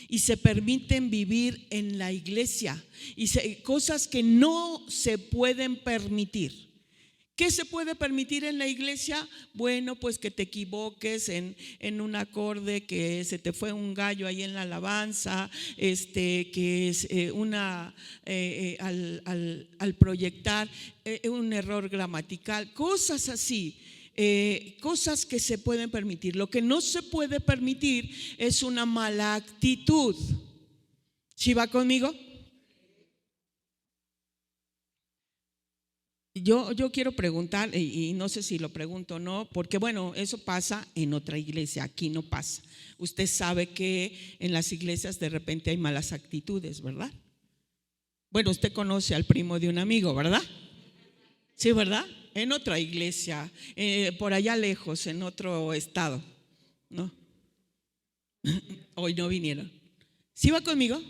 y se permiten vivir en la iglesia, y cosas que no se pueden permitir. ¿Qué se puede permitir en la iglesia? Bueno, pues que te equivoques en un acorde, que se te fue un gallo ahí en la alabanza, que es al proyectar un error gramatical, cosas así. Cosas que se pueden permitir. Lo que no se puede permitir es una mala actitud. ¿Sí va conmigo? Yo quiero preguntar, y no sé si lo pregunto o no, porque bueno, eso pasa en otra iglesia, aquí no pasa. Usted sabe que en las iglesias de repente hay malas actitudes, ¿verdad? Bueno, usted conoce al primo de un amigo, ¿verdad? Sí, ¿verdad? En otra iglesia, por allá lejos, en otro estado, ¿no? Hoy no vinieron. ¿Sí va conmigo?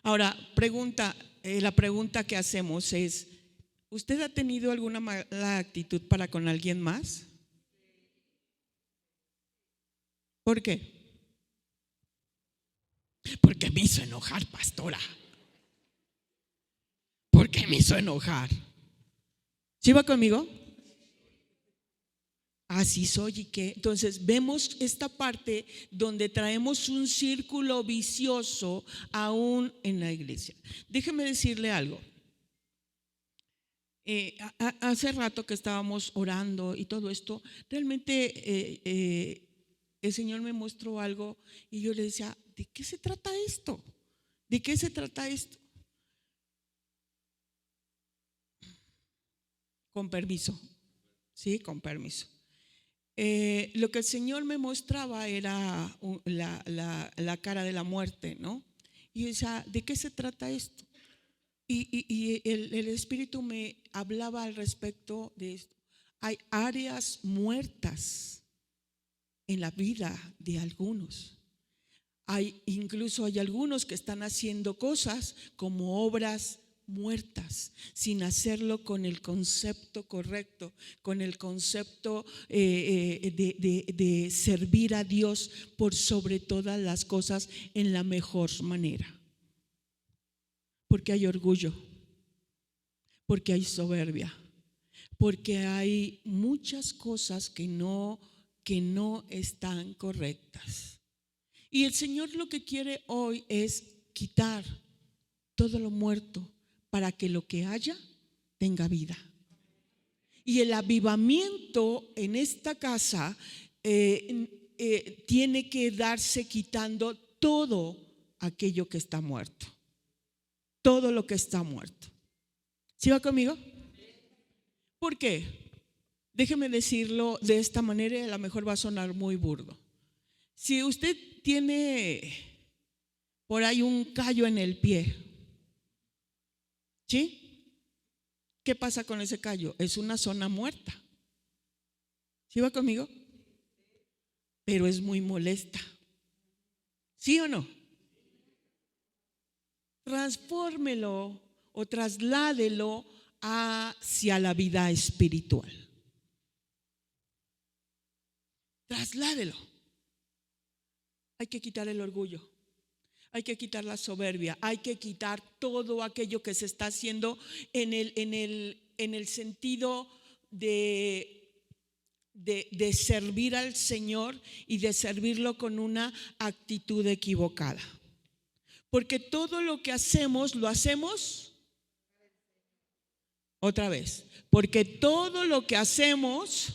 Ahora, la pregunta que hacemos es: ¿usted ha tenido alguna mala actitud para con alguien más? ¿Por qué? Porque me hizo enojar, pastora. ¿Por qué me hizo enojar? ¿Sí va conmigo? Así soy. ¿Y qué? Entonces vemos esta parte donde traemos un círculo vicioso aún en la iglesia. Déjeme decirle algo. Hace rato que estábamos orando y todo esto, realmente el Señor me mostró algo y yo le decía: ¿de qué se trata esto? ¿De qué se trata esto? Con permiso. Sí, con permiso. Lo que el Señor me mostraba era la cara de la muerte, ¿no? Y yo decía: ¿de qué se trata esto? Y el Espíritu me hablaba al respecto de esto. Hay áreas muertas en la vida de algunos. Incluso hay algunos que están haciendo cosas como obras muertas, sin hacerlo con el concepto correcto, con el concepto de servir a Dios por sobre todas las cosas en la mejor manera. Porque hay orgullo, porque hay soberbia, porque hay muchas cosas que no están correctas. Y el Señor lo que quiere hoy es quitar todo lo muerto para que lo que haya tenga vida. Y el avivamiento en esta casa tiene que darse quitando todo aquello que está muerto. Todo lo que está muerto. ¿Sí va conmigo? ¿Por qué? Déjeme decirlo de esta manera y a lo mejor va a sonar muy burdo. Si usted tiene por ahí un callo en el pie, ¿sí? ¿Qué pasa con ese callo? Es una zona muerta. ¿Sí va conmigo? Pero es muy molesta. ¿Sí o no? Transfórmelo o trasládelo hacia la vida espiritual. Trasládelo. Hay que quitar el orgullo, hay que quitar la soberbia, hay que quitar todo aquello que se está haciendo en el sentido de servir al Señor y de servirlo con una actitud equivocada. Porque todo lo que hacemos, lo hacemos otra vez. Porque todo lo que hacemos,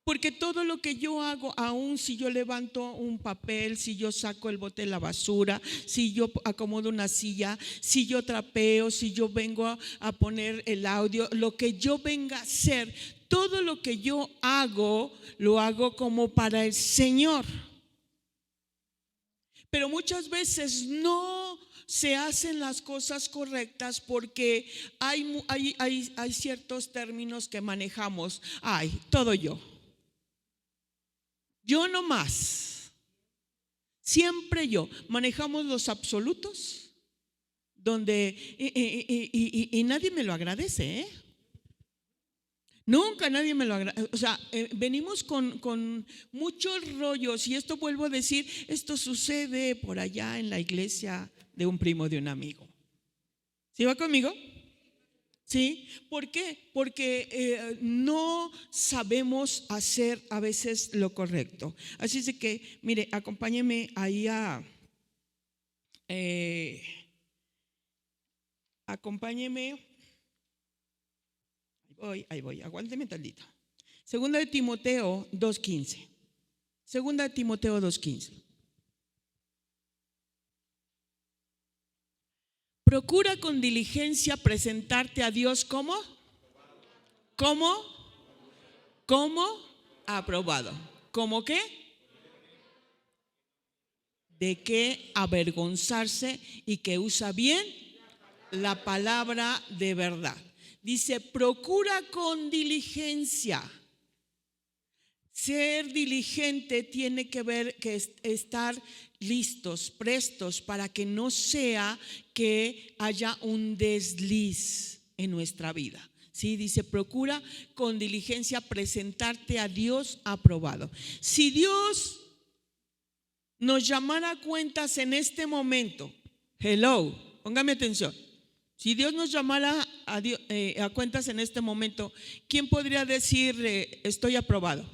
porque todo lo que yo hago, aun si yo levanto un papel, si yo saco el bote de la basura, si yo acomodo una silla, si yo trapeo, si yo vengo a poner el audio, lo que yo venga a hacer, todo lo que yo hago, lo hago como para el Señor. pero muchas veces no se hacen las cosas correctas porque hay ciertos términos que manejamos. Ay, todo yo no más, siempre yo. Manejamos los absolutos donde y nadie me lo agradece, ¿eh? Nunca nadie me lo agradece. O sea, venimos con muchos rollos, y esto vuelvo a decir, esto sucede por allá en la iglesia de un primo de un amigo. ¿Sí va conmigo? ¿Sí? ¿Por qué? Porque no sabemos hacer a veces lo correcto. Así es de que, mire, acompáñeme ahí acompáñeme. Ahí voy, aguánteme tantito. Segunda de Timoteo 2:15. Segunda de Timoteo 2:15. Procura con diligencia presentarte a Dios como aprobado. ¿Cómo qué? De qué avergonzarse y que usa bien la palabra de verdad. Dice, procura con diligencia. Ser diligente tiene que ver que estar listos, prestos, para que no sea que haya un desliz en nuestra vida. Sí, dice, procura con diligencia presentarte a Dios aprobado. Si Dios nos llamara a cuentas en este momento, hello, póngame atención. Si Dios nos llamara a cuentas en este momento, ¿quién podría decir estoy aprobado?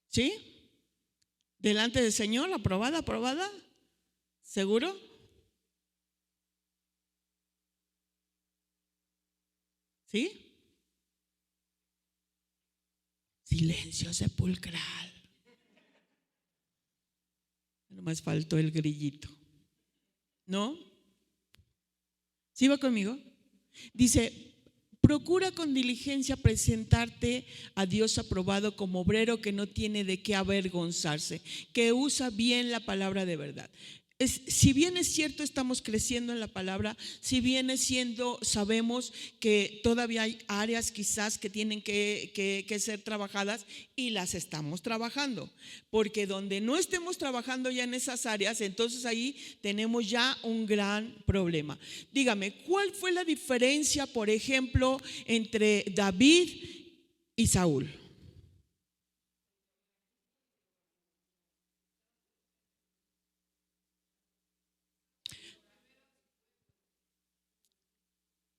¿Sí? Delante del Señor, aprobada, ¿seguro? ¿Sí? Silencio sepulcral. Nomás faltó el grillito. ¿No? ¿Sí va conmigo? Dice, procura con diligencia presentarte a Dios aprobado como obrero que no tiene de qué avergonzarse, que usa bien la palabra de verdad. Si bien es cierto, estamos creciendo en la palabra, si bien es siendo, sabemos que todavía hay áreas quizás que tienen que ser trabajadas, y las estamos trabajando, porque donde no estemos trabajando ya en esas áreas, entonces ahí tenemos ya un gran problema. Dígame, ¿cuál fue la diferencia, por ejemplo, entre David y Saúl?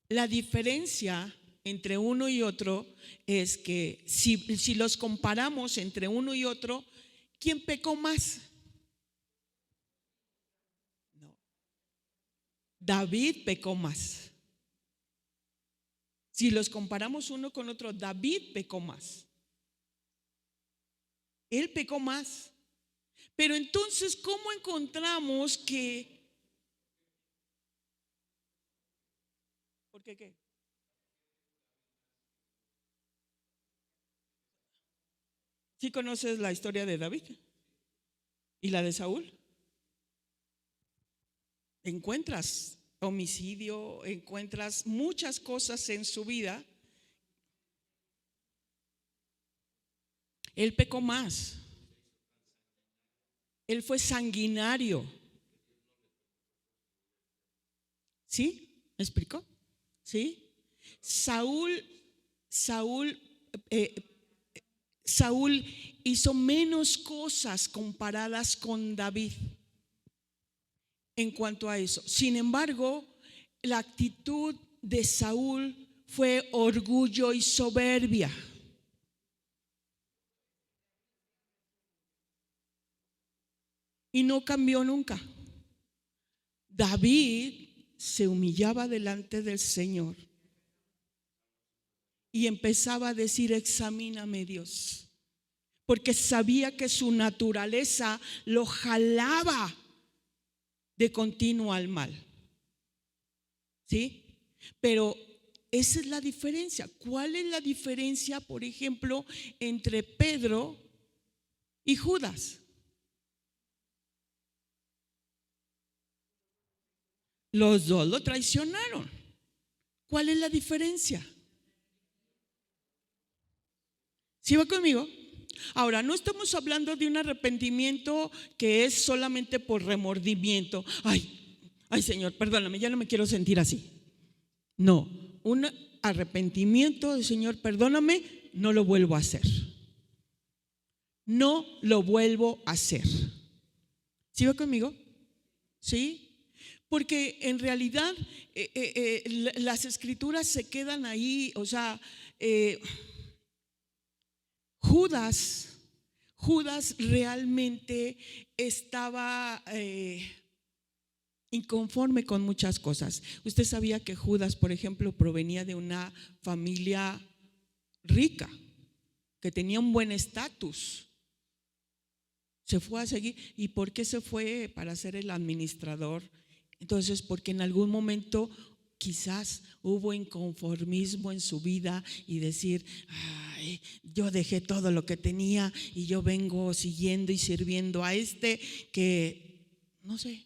La diferencia entre uno y otro es que si los comparamos entre uno y otro, ¿quién pecó más? No, David pecó más. Si los comparamos uno con otro, David pecó más. Él pecó más. Pero entonces, ¿cómo encontramos que? ¿Por qué qué? ¿Sí conoces la historia de David y la de Saúl? Encuentras homicidio, encuentras muchas cosas en su vida. Él pecó más. Él fue sanguinario. ¿Sí? ¿Me explicó? ¿Sí? Saúl, Saúl, Saúl hizo menos cosas comparadas con David en cuanto a eso. Sin embargo, la actitud de Saúl fue orgullo y soberbia. Y no cambió nunca. David se humillaba delante del Señor y empezaba a decir, examíname, Dios, porque sabía que su naturaleza lo jalaba de continuo al mal. ¿Sí? Pero esa es la diferencia. ¿Cuál es la diferencia, por ejemplo, entre Pedro y Judas. Los dos lo traicionaron. ¿Cuál es la diferencia? ¿Sí va conmigo? Ahora, no estamos hablando de un arrepentimiento que es solamente por remordimiento. Ay, Señor, perdóname, ya no me quiero sentir así. No, un arrepentimiento de Señor, perdóname, no lo vuelvo a hacer. No lo vuelvo a hacer. ¿Sí va conmigo? ¿Sí? Porque en realidad las escrituras se quedan ahí, o sea, Judas realmente estaba inconforme con muchas cosas. Usted sabía que Judas, por ejemplo, provenía de una familia rica, que tenía un buen estatus. Se fue a seguir. ¿Y por qué se fue? Para ser el administrador. Entonces, porque en algún momento quizás hubo inconformismo en su vida y decir, ay, yo dejé todo lo que tenía y yo vengo siguiendo y sirviendo a que, no sé,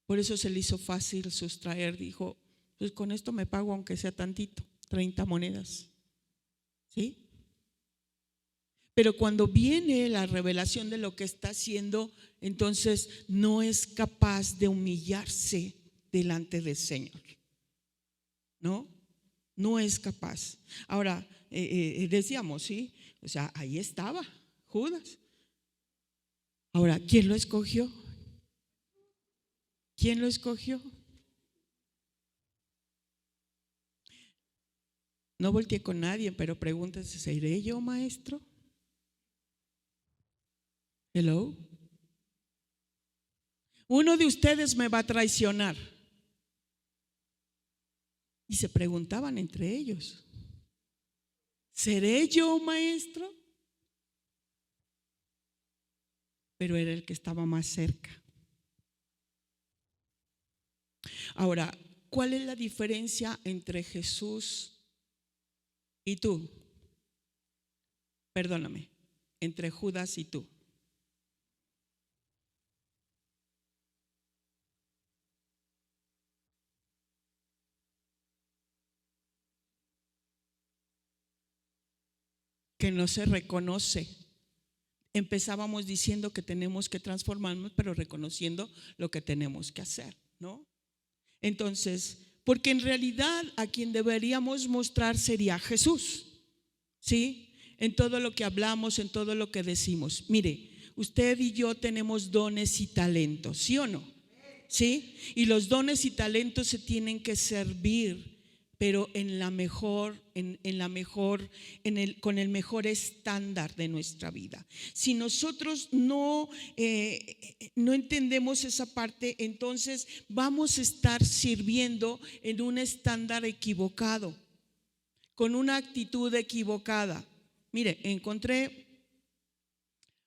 por eso se le hizo fácil sustraer. Dijo, pues con esto me pago aunque sea tantito, 30 monedas. ¿Sí? Pero cuando viene la revelación de lo que está haciendo, entonces no es capaz de humillarse delante del Señor. No es capaz. Ahora, decíamos, ¿sí? O sea, ahí estaba Judas. Ahora, ¿quién lo escogió? ¿Quién lo escogió? No volteé con nadie, pero pregúntese, ¿seré yo maestro? Hello. Uno de ustedes me va a traicionar. Y se preguntaban entre ellos, ¿seré yo maestro? Pero era el que estaba más cerca. Ahora, ¿cuál es la diferencia entre Jesús y tú? Perdóname, entre Judas y tú. Que no se reconoce. Empezábamos diciendo que tenemos que transformarnos, pero reconociendo lo que tenemos que hacer, ¿no? Entonces, porque en realidad a quien deberíamos mostrar sería Jesús, ¿sí? En todo lo que hablamos, en todo lo que decimos. Mire, usted y yo tenemos dones y talentos, ¿sí o no? ¿Sí? Y los dones y talentos se tienen que servir, pero con el mejor estándar de nuestra vida. Si nosotros no entendemos esa parte, entonces vamos a estar sirviendo en un estándar equivocado, con una actitud equivocada. Mire, encontré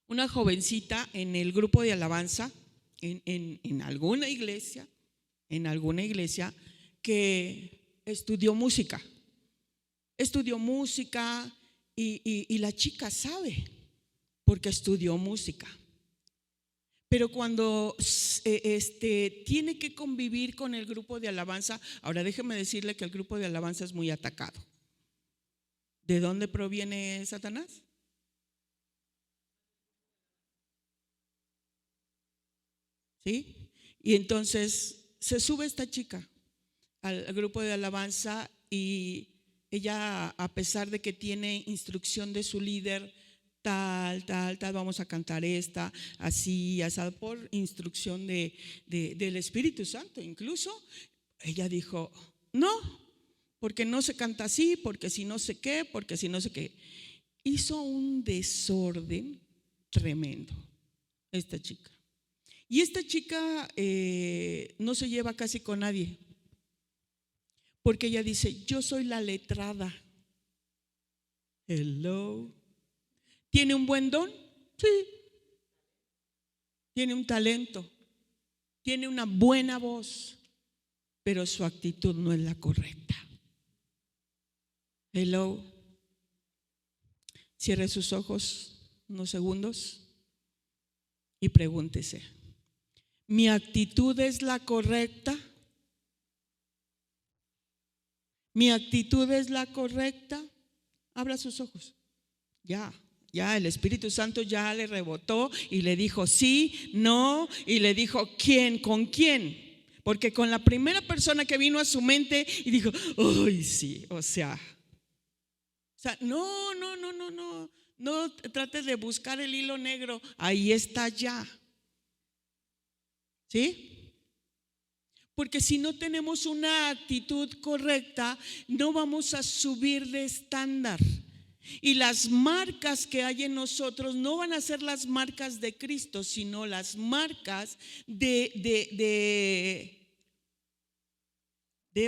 una jovencita en el grupo de alabanza, en alguna iglesia, que estudió música y la chica sabe porque estudió música. Pero cuando tiene que convivir con el grupo de alabanza, ahora déjeme decirle que el grupo de alabanza es muy atacado. ¿De dónde proviene Satanás? ¿Sí? Y entonces se sube esta chica al grupo de alabanza y ella, a pesar de que tiene instrucción de su líder, tal, vamos a cantar esta, así, así, por instrucción del Espíritu Santo. Incluso ella dijo, no, porque no se canta así, porque si no sé qué, porque si no sé qué. Hizo un desorden tremendo esta chica. Y esta chica no se lleva casi con nadie, porque ella dice, yo soy la letrada. Hello. ¿Tiene un buen don? Sí. Tiene un talento, tiene una buena voz, pero su actitud no es la correcta. Hello. Cierre sus ojos unos segundos. y pregúntese, ¿mi actitud es la correcta? ¿Mi actitud es la correcta? Abra sus ojos. Ya el Espíritu Santo ya le rebotó y le dijo sí, no, y le dijo ¿quién? ¿Con quién? Porque con la primera persona que vino a su mente y dijo, ¡ay, sí! O sea, no trates de buscar el hilo negro, ahí está ya. ¿Sí? Porque si no tenemos una actitud correcta, no vamos a subir de estándar. Y las marcas que hay en nosotros no van a ser las marcas de Cristo, sino las marcas de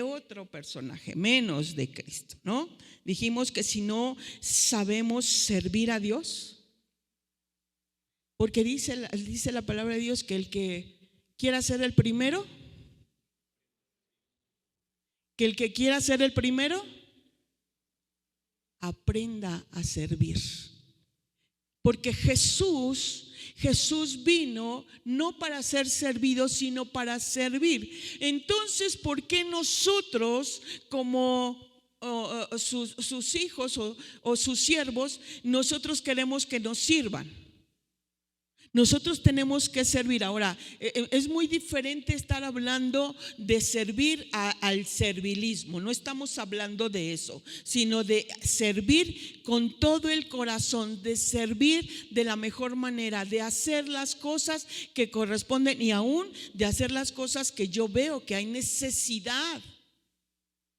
otro personaje, menos de Cristo, ¿no? Dijimos que si no sabemos servir a Dios, porque dice la palabra de Dios que el que quiera ser el primero, aprenda a servir. Porque Jesús vino no para ser servido, sino para servir. Entonces, ¿por qué nosotros como sus hijos o sus siervos, nosotros queremos que nos sirvan? Nosotros tenemos que servir. Ahora, es muy diferente estar hablando de servir al servilismo. No estamos hablando de eso, sino de servir con todo el corazón, de servir de la mejor manera, de hacer las cosas que corresponden y aún de hacer las cosas que yo veo que hay necesidad.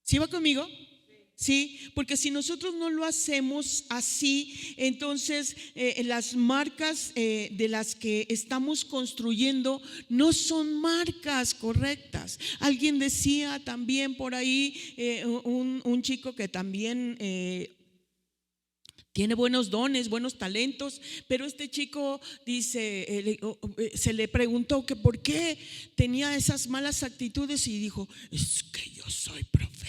¿Sí va conmigo? Sí, porque si nosotros no lo hacemos así, entonces las marcas de las que estamos construyendo no son marcas correctas. Alguien decía también por ahí, un chico que también tiene buenos dones, buenos talentos, pero este chico dice, se le preguntó que por qué tenía esas malas actitudes y dijo, es que yo soy profeta.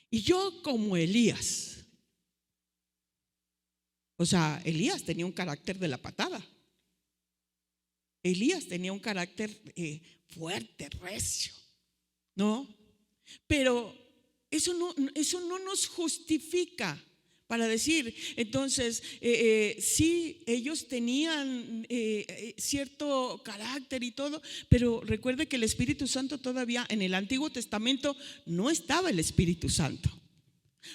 Y yo como Elías. O sea, Elías tenía un carácter de la patada. Elías tenía un carácter fuerte, recio, ¿no? Pero eso no nos justifica para decir, entonces, sí, ellos tenían cierto carácter y todo, pero recuerde que el Espíritu Santo todavía en el Antiguo Testamento no estaba el Espíritu Santo.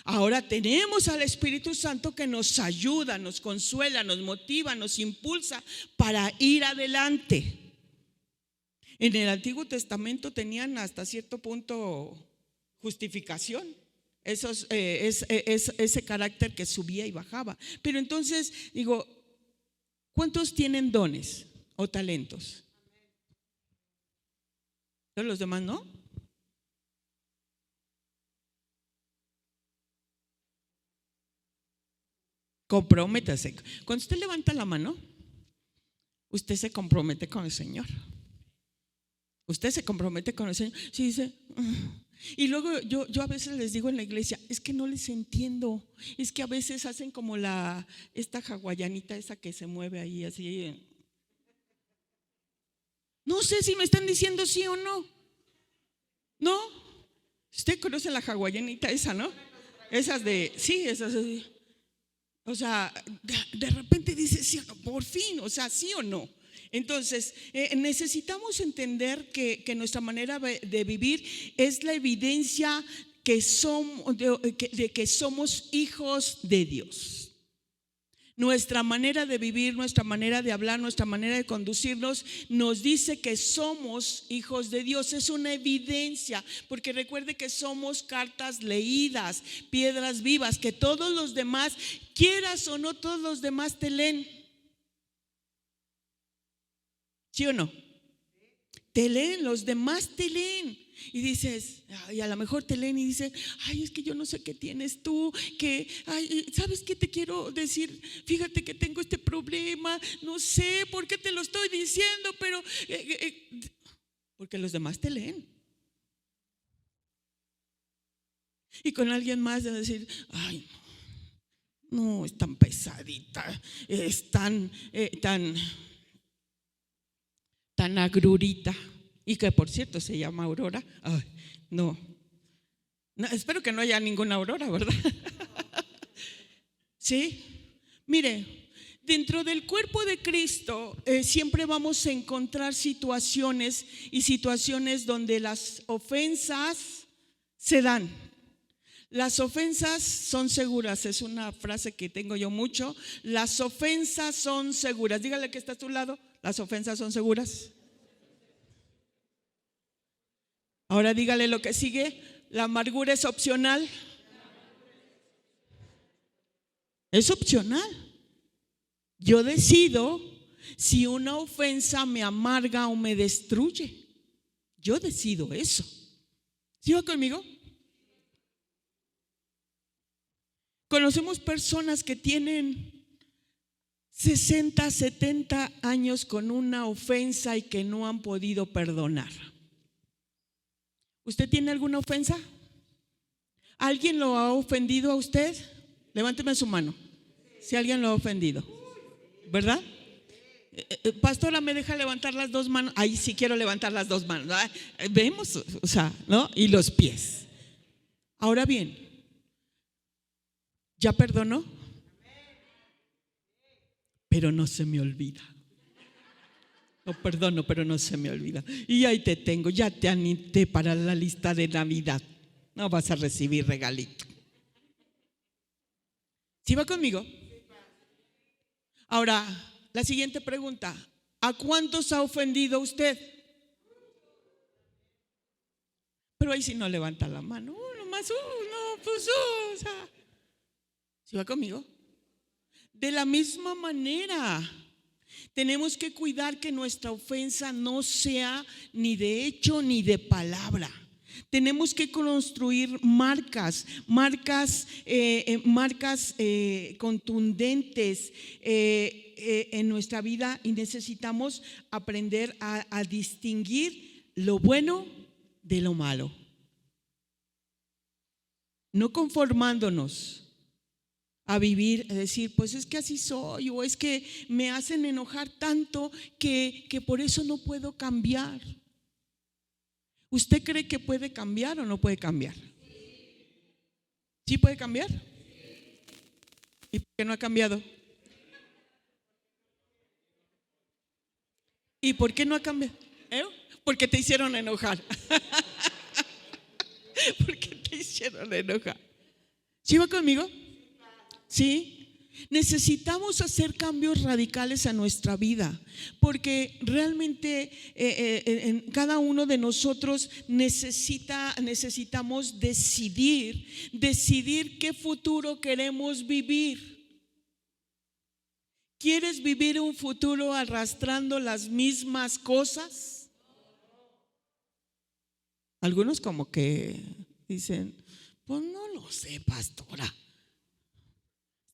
Ahora tenemos al Espíritu Santo que nos ayuda, nos consuela, nos motiva, nos impulsa para ir adelante. En el Antiguo Testamento tenían hasta cierto punto justificación. Ese carácter que subía y bajaba. Pero entonces digo, ¿cuántos tienen dones o talentos? ¿Todos los demás no? Comprométase. Cuando usted levanta la mano, usted se compromete con el Señor. Usted se compromete con el Señor. Sí, dice. Y luego yo a veces les digo en la iglesia, es que no les entiendo. Es que a veces hacen como esta hawaianita esa que se mueve ahí así. No sé si me están diciendo sí o no. ¿No? Usted conoce la hawaianita esa, ¿no? Esas esas. O sea, de repente dice sí o no, por fin, o sea, sí o no. Entonces, necesitamos entender que nuestra manera de vivir es la evidencia de que somos hijos de Dios. Nuestra manera de vivir, nuestra manera de hablar, nuestra manera de conducirnos nos dice que somos hijos de Dios. Es una evidencia, porque recuerde que somos cartas leídas, piedras vivas, que todos los demás, quieras o no, todos los demás te leen. ¿Sí o no? Te leen, los demás te leen. Y dices, y a lo mejor te leen y dicen, ay, es que yo no sé qué tienes tú, que, ay, ¿sabes qué te quiero decir? Fíjate que tengo este problema, no sé por qué te lo estoy diciendo, pero porque los demás te leen. Y con alguien más de decir, ay, No, es tan pesadita, es tan agrurita. Y que por cierto se llama Aurora. Ay, no, espero que no haya ninguna Aurora, ¿verdad? Sí, mire, dentro del cuerpo de Cristo siempre vamos a encontrar situaciones donde las ofensas se dan. Las ofensas son seguras, es una frase que tengo yo mucho. Las ofensas son seguras. Dígale que está a tu lado, las ofensas son seguras. Ahora dígale lo que sigue, la amargura es opcional. Es opcional. Yo decido si una ofensa me amarga o me destruye. Yo decido eso. ¿Sí va conmigo? Conocemos personas que tienen 60, 70 años con una ofensa y que no han podido perdonar. ¿Usted tiene alguna ofensa? ¿Alguien lo ha ofendido a usted? Levánteme su mano si alguien lo ha ofendido, ¿verdad? Pastora, ¿me deja levantar las dos manos? Ahí sí quiero levantar las dos manos. Vemos, o sea, ¿no? Y los pies. Ahora bien, ¿ya perdonó? Pero no se me olvida. No perdono, pero no se me olvida. Y ahí te tengo, ya te anoté para la lista de Navidad. No vas a recibir regalito. ¿Sí va conmigo? Ahora, la siguiente pregunta: ¿a cuántos ha ofendido usted? Pero ahí sí no levanta la mano. Nomás, no, pues, o sea. ¿Sí va conmigo? De la misma manera, tenemos que cuidar que nuestra ofensa no sea ni de hecho ni de palabra. Tenemos que construir marcas contundentes en nuestra vida, y necesitamos aprender a distinguir lo bueno de lo malo, no conformándonos a vivir, a decir, pues es que así soy, o es que me hacen enojar tanto que por eso no puedo cambiar. ¿Usted cree que puede cambiar o no puede cambiar? ¿Sí puede cambiar? ¿Y por qué no ha cambiado? ¿Y por qué no ha cambiado? Porque te hicieron enojar. Porque te hicieron enojar. ¿Sí va conmigo? ¿Sí? Necesitamos hacer cambios radicales a nuestra vida, porque realmente en cada uno de nosotros necesitamos decidir qué futuro queremos vivir. ¿Quieres vivir un futuro arrastrando las mismas cosas? Algunos como que dicen, pues no lo sé, pastora.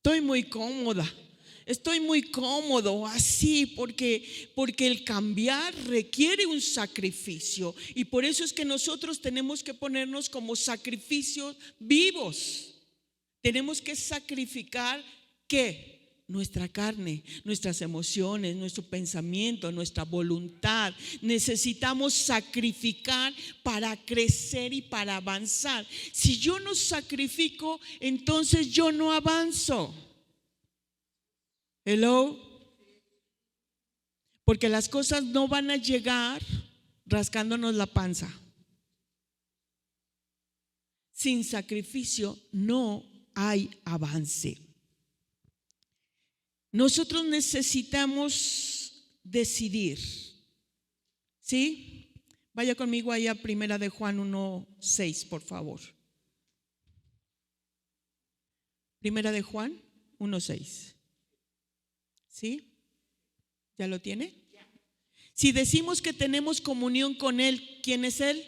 Estoy muy cómodo así, porque el cambiar requiere un sacrificio, y por eso es que nosotros tenemos que ponernos como sacrificios vivos. Tenemos que sacrificar ¿qué? Nuestra carne, nuestras emociones, nuestro pensamiento, nuestra voluntad. Necesitamos sacrificar para crecer y para avanzar. Si yo no sacrifico, entonces yo no avanzo. Hello. Porque las cosas no van a llegar rascándonos la panza. Sin sacrificio no hay avance. Nosotros necesitamos decidir. ¿Sí? Vaya conmigo ahí a Primera de Juan 1:6, por favor. Primera de Juan 1:6. ¿Sí? ¿Ya lo tiene? Si decimos que tenemos comunión con Él, ¿quién es Él?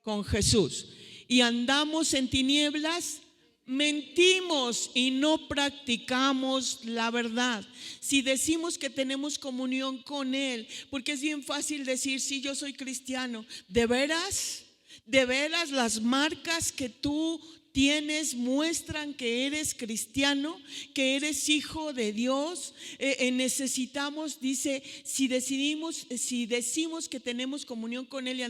Con Jesús. Y andamos en tinieblas, mentimos y no practicamos la verdad. Si decimos que tenemos comunión con Él, porque es bien fácil decir, sí, yo soy cristiano. ¿De veras? ¿De veras las marcas que tú muestran que eres cristiano, que eres hijo de Dios. Necesitamos, dice, si decimos que tenemos comunión con Él y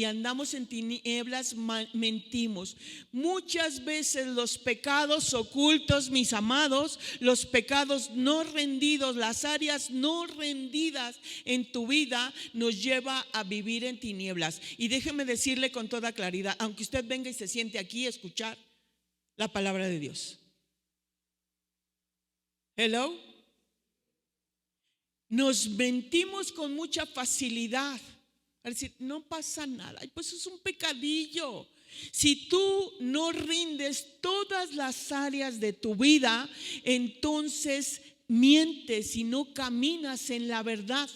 andamos en tinieblas, mentimos. Muchas veces los pecados ocultos, mis amados, los pecados no rendidos, las áreas no rendidas en tu vida nos lleva a vivir en tinieblas. Y déjeme decirle con toda claridad, aunque usted venga y se siente aquí a escuchar la palabra de Dios. Hello. Nos mentimos con mucha facilidad. Es decir, no pasa nada. Pues es un pecadillo. Si tú no rindes todas las áreas de tu vida, entonces mientes y no caminas en la verdad.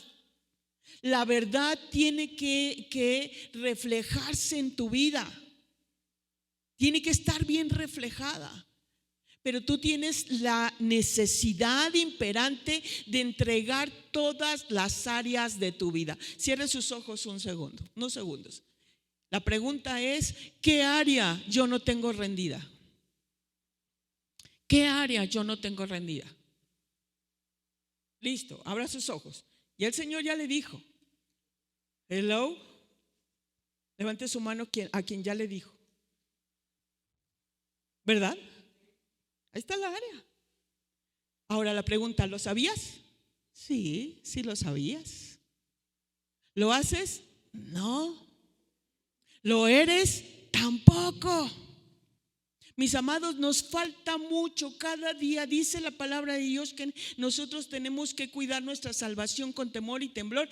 La verdad tiene que reflejarse en tu vida. Tiene que estar bien reflejada. Pero tú tienes la necesidad imperante de entregar todas las áreas de tu vida. Cierre sus ojos un segundo, unos segundos. La pregunta es: ¿qué área yo no tengo rendida? ¿Qué área yo no tengo rendida? Listo, abra sus ojos. Y el Señor ya le dijo. Hello. Levante su mano a quien ya le dijo. ¿Verdad? Ahí está la área. Ahora la pregunta: ¿lo sabías? Sí, sí lo sabías. ¿Lo haces? No. ¿Lo eres? Tampoco. Mis amados, nos falta mucho. Cada día dice la palabra de Dios que nosotros tenemos que cuidar nuestra salvación con temor y temblor.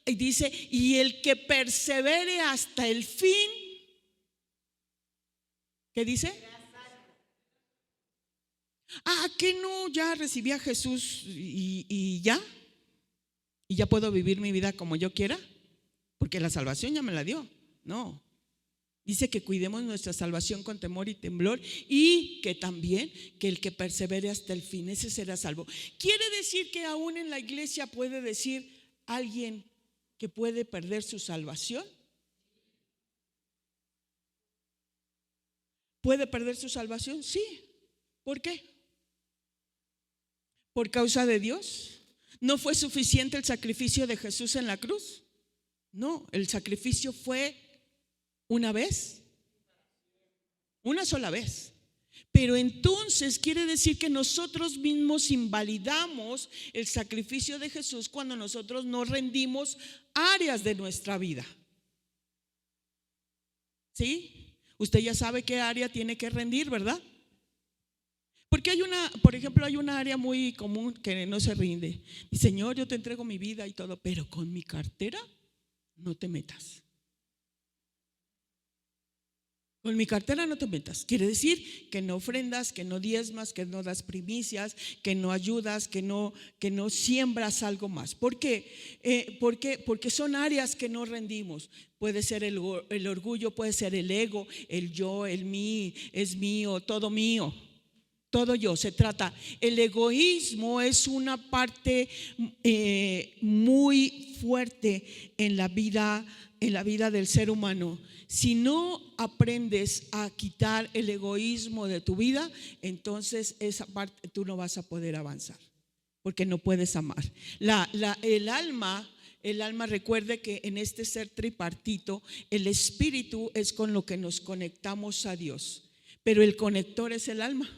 Y dice: y el que persevere hasta el fin, ¿qué dice? ¿Que no? Ya recibí a Jesús y ya puedo vivir mi vida como yo quiera, porque la salvación ya me la dio. No. Dice que cuidemos nuestra salvación con temor y temblor, y que también que el que persevere hasta el fin, ese será salvo. Quiere decir que aún en la iglesia puede decir alguien que puede perder su salvación. ¿Puede perder su salvación? Sí. ¿Por qué? ¿Por causa de Dios? ¿No fue suficiente el sacrificio de Jesús en la cruz? No, el sacrificio fue una vez, una sola vez. Pero entonces quiere decir que nosotros mismos invalidamos el sacrificio de Jesús cuando nosotros no rendimos áreas de nuestra vida. ¿Sí? Usted ya sabe qué área tiene que rendir, ¿verdad? Porque por ejemplo, hay una área muy común que no se rinde. Y Señor, yo te entrego mi vida y todo, pero con mi cartera no te metas. Con mi cartera no te metas. Quiere decir que no ofrendas, que no diezmas, que no das primicias, que no ayudas, que no siembras algo más. ¿Por qué? Porque son áreas que no rendimos. Puede ser el orgullo, puede ser el ego, el yo, el mí, es mío, todo mío. Todo yo, se trata. El egoísmo es una parte muy fuerte en la vida del ser humano. Si no aprendes a quitar el egoísmo de tu vida, entonces esa parte tú no vas a poder avanzar, porque no puedes amar. El alma, recuerde que en este ser tripartito, el espíritu es con lo que nos conectamos a Dios, pero el conector es el alma.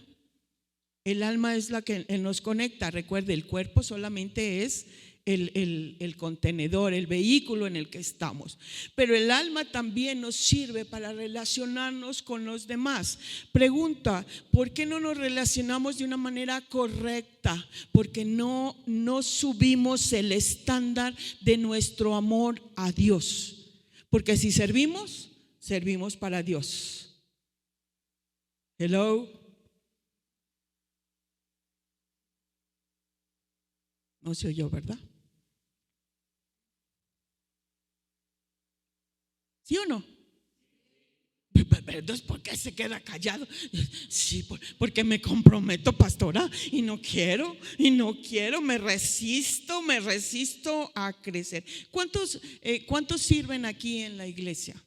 El alma es la que nos conecta. Recuerde, el cuerpo solamente es el contenedor, el vehículo en el que estamos. Pero el alma también nos sirve para relacionarnos con los demás. Pregunta: ¿por qué no nos relacionamos de una manera correcta? Porque no subimos el estándar de nuestro amor a Dios. Porque si servimos para Dios. Hello. No se oyó, ¿verdad? ¿Sí o no? Entonces, ¿por qué se queda callado? Sí, porque me comprometo, pastora, y no quiero, me resisto a crecer. ¿Cuántos sirven aquí en la iglesia?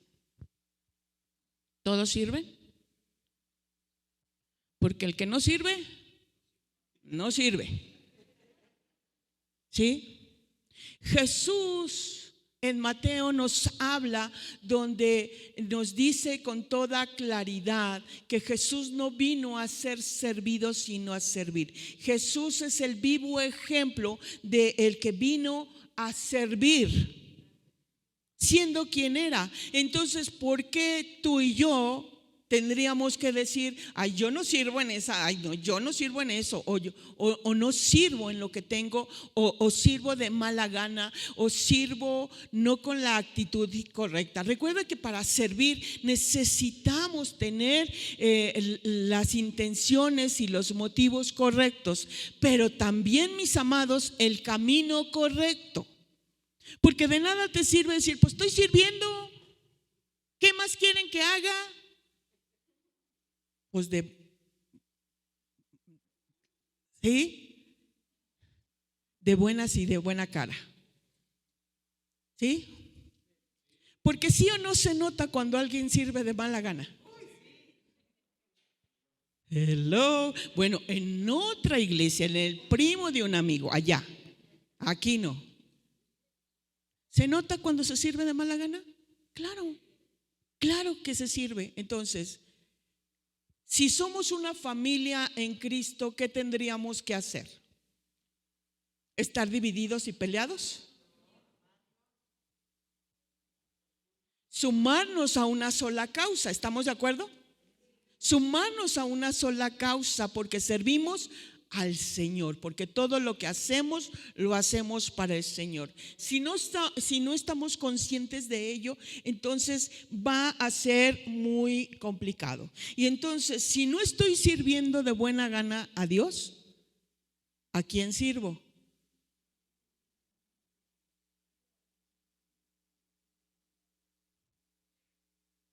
¿Todos sirven? Porque el que no sirve, no sirve. ¿Sí? Jesús en Mateo nos habla, donde nos dice con toda claridad que Jesús no vino a ser servido, sino a servir. Jesús es el vivo ejemplo de el que vino a servir, siendo quien era. Entonces, ¿por qué tú y yo tendríamos que decir, ay, yo no sirvo en esa, ay, no, yo no sirvo en eso, o no sirvo en lo que tengo, o sirvo de mala gana, o sirvo no con la actitud correcta? Recuerda que para servir necesitamos tener las intenciones y los motivos correctos, pero también, mis amados, el camino correcto. Porque de nada te sirve decir, pues estoy sirviendo, ¿qué más quieren que haga? Pues ¿sí? De buenas y de buena cara. ¿Sí? Porque sí o no se nota cuando alguien sirve de mala gana. Hello. Bueno, en otra iglesia, en el primo de un amigo, allá, aquí no. ¿Se nota cuando se sirve de mala gana? Claro, claro que se sirve. Entonces, si somos una familia en Cristo, ¿qué tendríamos que hacer? ¿Estar divididos y peleados? Sumarnos a una sola causa, ¿estamos de acuerdo? Sumarnos a una sola causa, porque servimos al Señor, porque todo lo que hacemos lo hacemos para el Señor. Si no estamos conscientes de ello, entonces va a ser muy complicado. Y entonces, si no estoy sirviendo de buena gana a Dios, ¿a quién sirvo?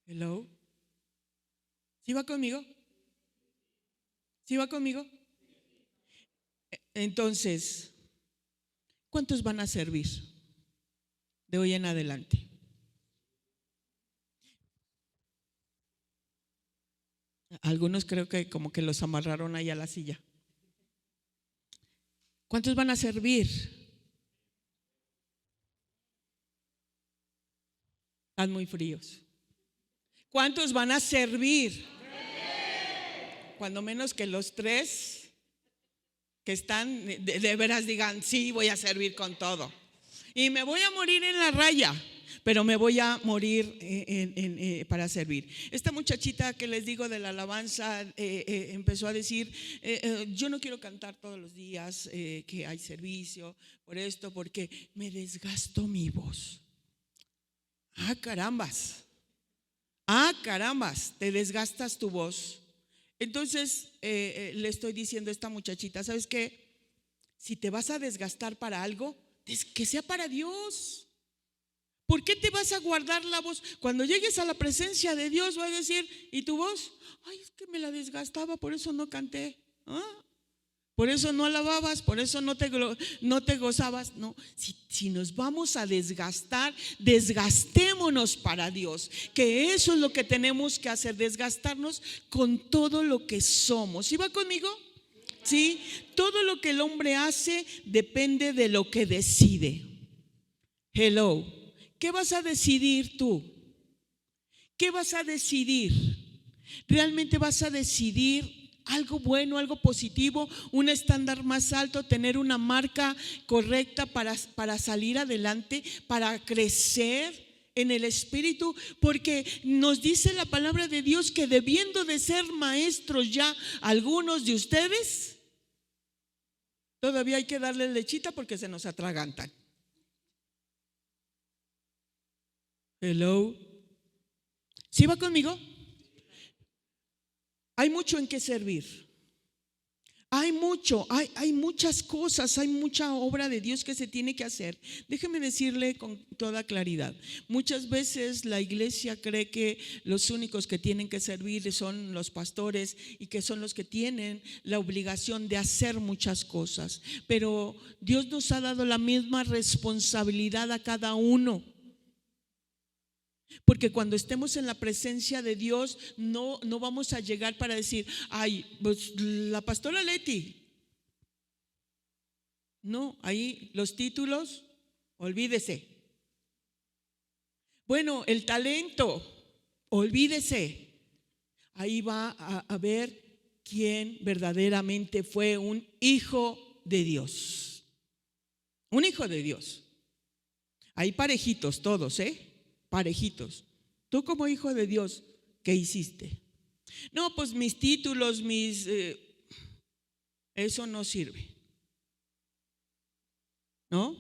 Hello. ¿Sí va conmigo? ¿Sí va conmigo? Entonces, ¿cuántos van a servir de hoy en adelante? Algunos creo que como que los amarraron ahí a la silla. ¿Cuántos van a servir? Están muy fríos. ¿Cuántos van a servir? Cuando menos que los tres que están de veras digan, sí, voy a servir con todo. Y me voy a morir en la raya, pero me voy a morir para servir. Esta muchachita que les digo de la alabanza empezó a decir, yo no quiero cantar todos los días que hay servicio, por esto, porque me desgasto mi voz. Carambas, te desgastas tu voz. Entonces le estoy diciendo a esta muchachita, ¿sabes qué? Si te vas a desgastar para algo, que sea para Dios. ¿Por qué te vas a guardar la voz? Cuando llegues a la presencia de Dios vas a decir, ¿y tu voz? Ay, es que me la desgastaba, por eso no canté. Por eso no alababas, por eso no te gozabas. No, si nos vamos a desgastar, desgastémonos para Dios, que eso es lo que tenemos que hacer, desgastarnos con todo lo que somos. ¿Sí va conmigo? Sí, todo lo que el hombre hace depende de lo que decide. Hello, ¿qué vas a decidir tú? ¿Qué vas a decidir? ¿Realmente vas a decidir algo bueno, algo positivo, un estándar más alto, tener una marca correcta para salir adelante, para crecer en el Espíritu? Porque nos dice la palabra de Dios que debiendo de ser maestros ya algunos de ustedes, todavía hay que darles lechita porque se nos atragantan. Hello. ¿Sí va conmigo? Hay mucho en qué servir. Hay muchas cosas, hay mucha obra de Dios que se tiene que hacer. Déjeme decirle con toda claridad, muchas veces la iglesia cree que los únicos que tienen que servir son los pastores y que son los que tienen la obligación de hacer muchas cosas. Pero Dios nos ha dado la misma responsabilidad a cada uno. Porque cuando estemos en la presencia de Dios, no vamos a llegar para decir, ay, pues la pastora Leti. No, ahí los títulos, olvídese. Bueno, el talento, olvídese. Ahí va a ver quién verdaderamente fue un hijo de Dios. Un hijo de Dios. Ahí parejitos todos, parejitos. Tú como hijo de Dios, ¿qué hiciste? No, pues mis títulos, eso no sirve, ¿no?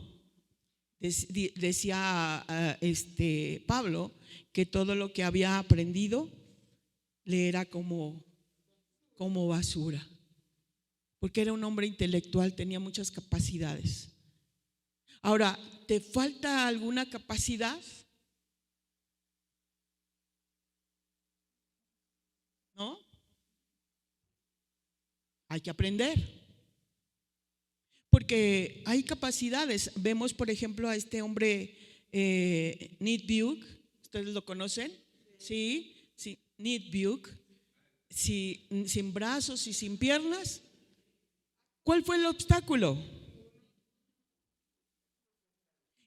Decía Pablo que todo lo que había aprendido le era como basura, porque era un hombre intelectual, tenía muchas capacidades. Ahora, ¿te falta alguna capacidad? ¿No? Hay que aprender, porque hay capacidades. Vemos, por ejemplo, a este hombre Nick Buke. ¿Ustedes lo conocen? Sí, Nick Buke. Sí, sin brazos y sin piernas. ¿Cuál fue el obstáculo?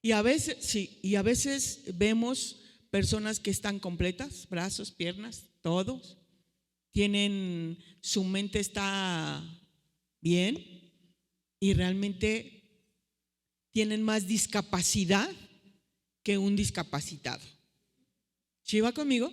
Y a veces vemos personas que están completas, brazos, piernas, todos. Su mente está bien y realmente tienen más discapacidad que un discapacitado. ¿Sí va conmigo?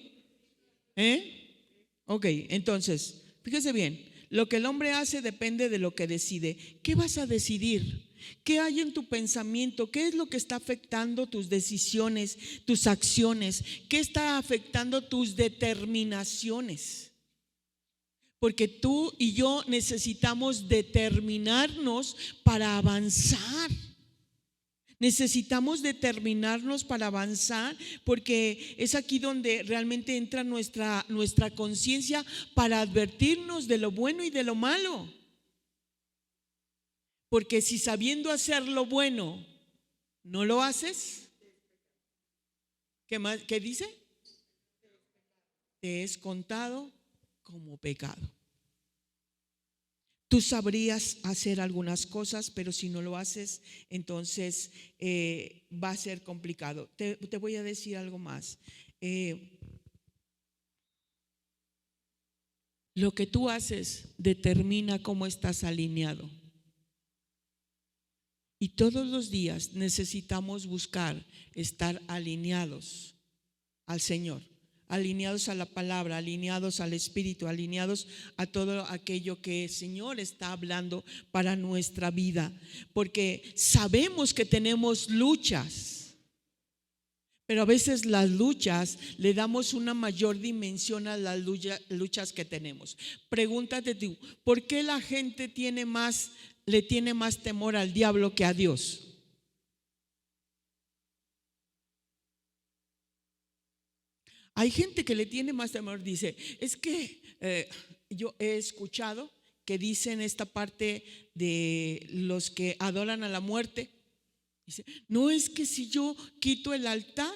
Ok, entonces, fíjese bien, lo que el hombre hace depende de lo que decide. ¿Qué vas a decidir? ¿Qué hay en tu pensamiento? ¿Qué es lo que está afectando tus decisiones, tus acciones? ¿Qué está afectando tus determinaciones? Porque tú y yo necesitamos determinarnos para avanzar. Necesitamos determinarnos para avanzar, porque es aquí donde realmente entra nuestra conciencia para advertirnos de lo bueno y de lo malo. Porque si sabiendo hacer lo bueno no lo haces, ¿qué dice? Te es contado como pecado. Tú sabrías hacer algunas cosas, pero si no lo haces, entonces va a ser complicado. Te voy a decir algo más. Lo que tú haces determina cómo estás alineado. Y todos los días necesitamos buscar estar alineados al Señor, alineados a la palabra, alineados al Espíritu, alineados a todo aquello que el Señor está hablando para nuestra vida, porque sabemos que tenemos luchas, pero a veces las luchas le damos una mayor dimensión a las luchas que tenemos. Pregúntate tú, ¿por qué la gente le tiene más temor al diablo que a Dios? Hay gente que le tiene más temor, dice, es que yo he escuchado que dicen esta parte de los que adoran a la muerte. Dice, no, es que si yo quito el altar,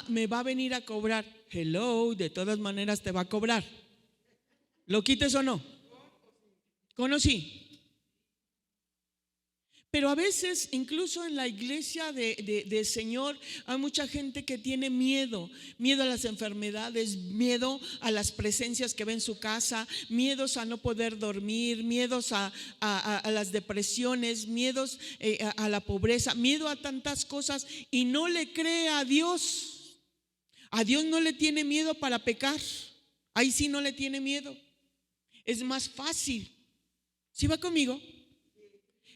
me va a venir a cobrar. Hello, de todas maneras te va a cobrar. ¿Lo quites o no? ¿Conocí? Pero a veces, incluso en la iglesia de Señor, hay mucha gente que tiene miedo a las enfermedades, miedo a las presencias que ve en su casa, miedos a no poder dormir, miedos a las depresiones, miedos a la pobreza, miedo a tantas cosas, y no le cree a Dios. A Dios no le tiene miedo para pecar. Ahí sí no le tiene miedo. Es más fácil. ¿Sí va conmigo?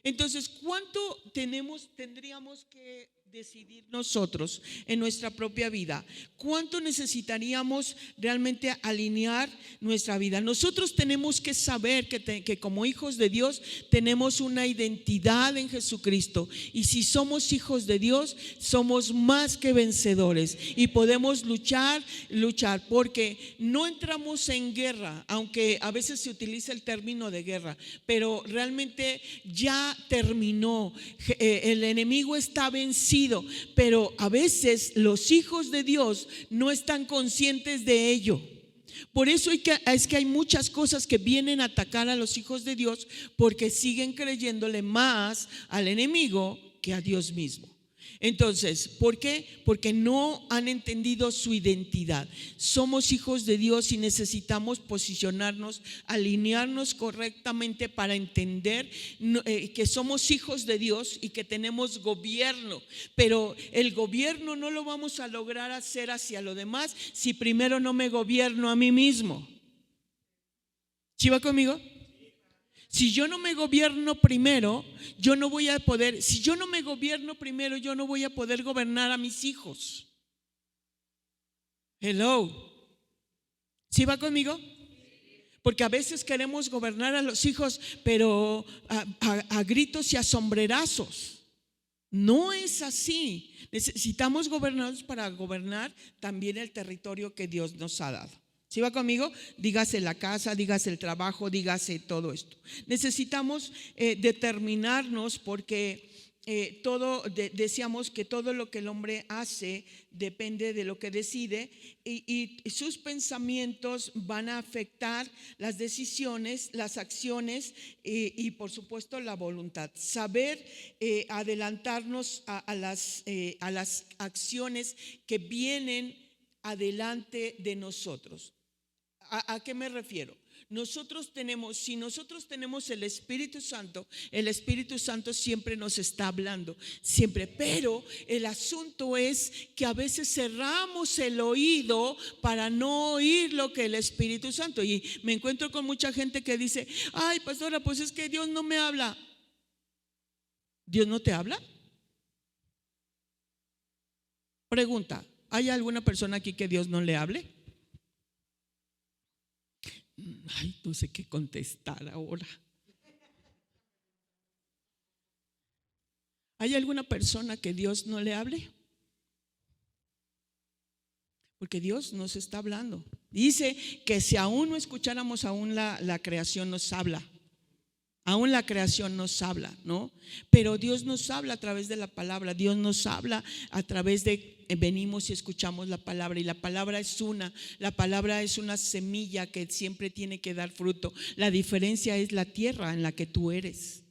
Entonces, ¿cuánto tendríamos que decidir nosotros en nuestra propia vida? ¿Cuánto necesitaríamos realmente alinear nuestra vida? Nosotros tenemos que saber que como hijos de Dios tenemos una identidad en Jesucristo, y si somos hijos de Dios somos más que vencedores y podemos luchar, porque no entramos en guerra, aunque a veces se utiliza el término de guerra, pero realmente ya terminó. El enemigo está vencido. entendido, pero a veces los hijos de Dios no están conscientes de ello. Por eso es que hay muchas cosas que vienen a atacar a los hijos de Dios, porque siguen creyéndole más al enemigo que a Dios mismo. Entonces, ¿por qué? Porque no han entendido su identidad. Somos hijos de Dios y necesitamos posicionarnos, alinearnos correctamente para entender que somos hijos de Dios y que tenemos gobierno. Pero el gobierno no lo vamos a lograr hacer hacia lo demás si primero no me gobierno a mí mismo. ¿Sí va conmigo? Si yo no me gobierno primero, yo no voy a poder. Si yo no me gobierno primero, yo no voy a poder gobernar a mis hijos. Hello. ¿Sí va conmigo? Porque a veces queremos gobernar a los hijos, pero a gritos y a sombrerazos. No es así. Necesitamos gobernarnos para gobernar también el territorio que Dios nos ha dado. ¿Sí va conmigo? Dígase la casa, dígase el trabajo, dígase todo esto. Necesitamos determinarnos porque decíamos que todo lo que el hombre hace depende de lo que decide y sus pensamientos van a afectar las decisiones, las acciones y por supuesto la voluntad. Saber adelantarnos a las acciones que vienen adelante de nosotros. ¿A qué me refiero? Si nosotros tenemos el Espíritu Santo siempre nos está hablando, siempre. Pero el asunto es que a veces cerramos el oído para no oír lo que el Espíritu Santo. Y me encuentro con mucha gente que dice: ay, pastora, pues es que Dios no me habla. ¿Dios no te habla? Pregunta: ¿hay alguna persona aquí que Dios no le hable? Ay, no sé qué contestar ahora. ¿Hay alguna persona que Dios no le hable? Porque Dios nos está hablando. Dice que si aún no escucháramos, aún la creación nos habla. Aún la creación nos habla, ¿no? Pero Dios nos habla a través de la palabra. Dios nos habla a través de venimos y escuchamos la palabra. Y la palabra es una semilla que siempre tiene que dar fruto. La diferencia es la tierra en la que tú eres.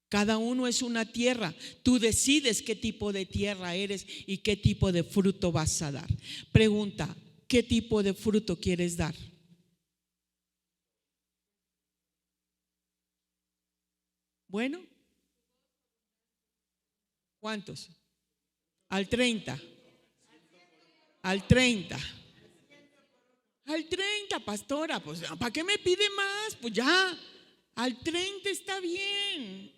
Cada uno es una tierra. Tú decides qué tipo de tierra eres y qué tipo de fruto vas a dar. Pregunta: ¿qué tipo de fruto quieres dar? Bueno, ¿cuántos? Al 30. Al 30. Al 30, pastora. Pues ¿para qué me pide más? Pues ya, al 30 está bien,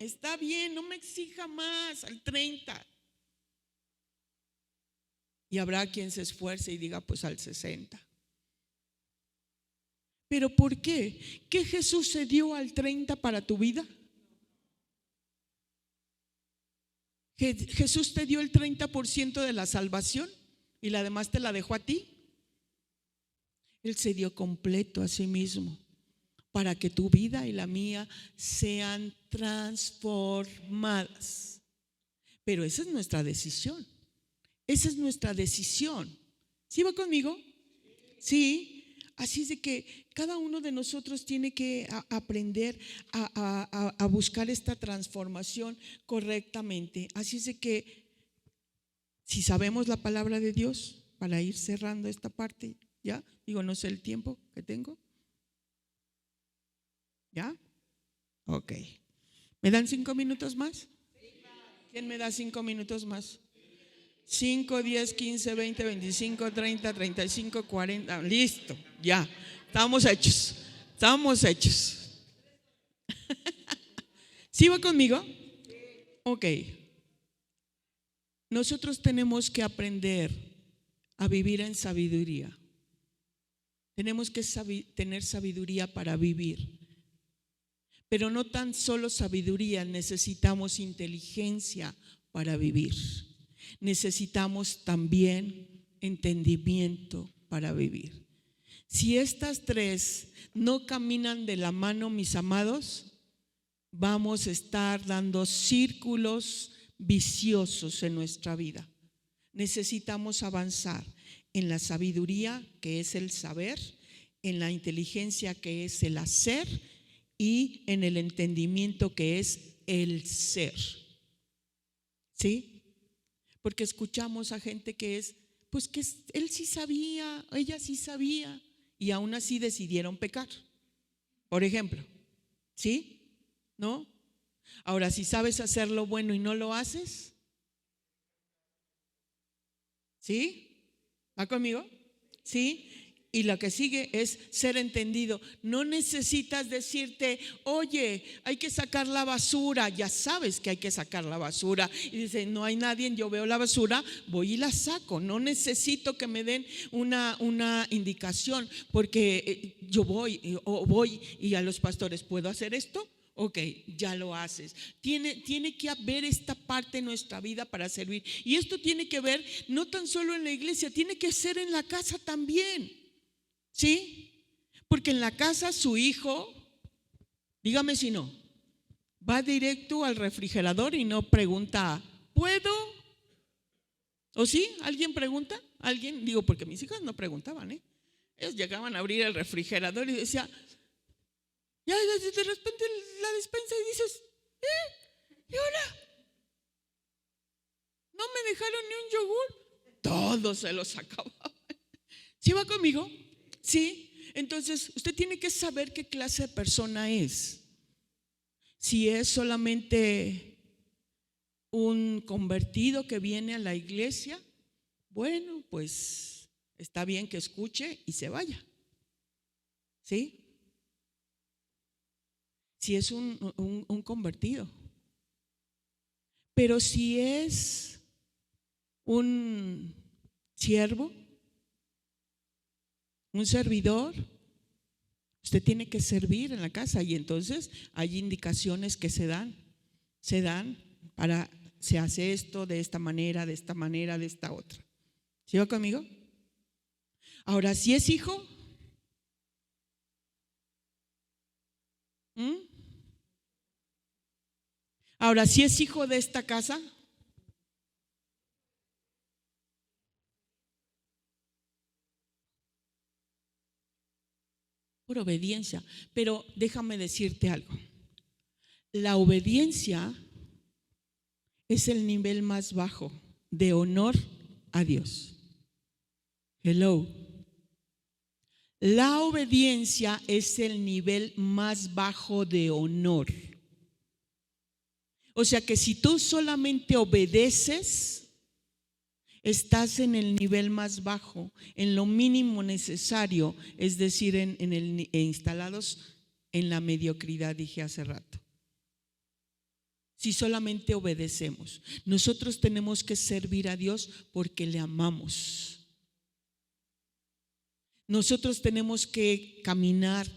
no me exija más, al 30. Y habrá quien se esfuerce y diga: pues al 60. ¿Pero por qué? ¿Qué Jesús se dio al 30 para tu vida? Jesús te dio el 30% de la salvación y la demás te la dejó a ti. Él se dio completo a sí mismo para que tu vida y la mía sean transformadas. Pero esa es nuestra decisión. Esa es nuestra decisión. ¿Sí va conmigo? Sí. Así es de que cada uno de nosotros tiene que aprender a buscar esta transformación correctamente. Así es de que si sabemos la palabra de Dios, para ir cerrando esta parte, ¿ya? Digo, no sé el tiempo que tengo. ¿Ya? Ok. ¿Me dan 5 minutos más? ¿Quién me da 5 minutos más? 5, 10, 15, 20, 25, 30, 35, 40. Listo, ya. Estamos hechos. ¿Sí va conmigo? Ok. Nosotros tenemos que aprender a vivir en sabiduría. Tenemos que tener sabiduría para vivir. Pero no tan solo sabiduría, necesitamos inteligencia para vivir. Necesitamos también entendimiento para vivir. Si estas tres no caminan de la mano, mis amados, vamos a estar dando círculos viciosos en nuestra vida. Necesitamos avanzar en la sabiduría, que es el saber, en la inteligencia, que es el hacer, y en el entendimiento, que es el ser. ¿Sí? Porque escuchamos a gente que es, pues que él sí sabía, ella sí sabía, y aún así decidieron pecar. Por ejemplo, ¿sí? ¿No? Ahora, si sabes hacer lo bueno y no lo haces, ¿sí? ¿Va conmigo? ¿Sí? Y lo que sigue es ser entendido. No necesitas decirte, oye, hay que sacar la basura. Ya sabes que hay que sacar la basura. Y dice, no hay nadie, yo veo la basura, voy y la saco. No necesito que me den una indicación, porque yo voy y a los pastores, ¿puedo hacer esto? Ok, ya lo haces. Tiene que haber esta parte en nuestra vida para servir. Y esto tiene que ver no tan solo en la iglesia, tiene que ser en la casa también. ¿Sí? Porque en la casa su hijo, dígame si no, va directo al refrigerador y no pregunta, ¿puedo? ¿O sí? ¿Alguien pregunta? ¿Alguien? Digo, porque mis hijas no preguntaban, ¿eh? Ellos llegaban a abrir el refrigerador y decía, ya de repente la despensa y dices, ¿y ahora? ¿No me dejaron ni un yogur? Todos se los acababan. ¿Sí va conmigo? Sí. Entonces usted tiene que saber qué clase de persona es. Si es solamente un convertido que viene a la iglesia, bueno, pues está bien que escuche y se vaya. ¿Sí? Si es un convertido. Pero si es un siervo, un servidor, usted tiene que servir en la casa. Y entonces hay indicaciones que se dan para, se hace esto de esta manera, de esta otra. ¿Sí va conmigo? Ahora, si es hijo, ahora, si es hijo de esta casa, por obediencia. Pero déjame decirte algo. La obediencia es el nivel más bajo de honor a Dios. Hello. La obediencia es el nivel más bajo de honor. O sea que si tú solamente obedeces, estás en el nivel más bajo, en lo mínimo necesario, es decir, instalados en la mediocridad, dije hace rato. Si solamente obedecemos, nosotros tenemos que servir a Dios porque le amamos. Nosotros tenemos que caminar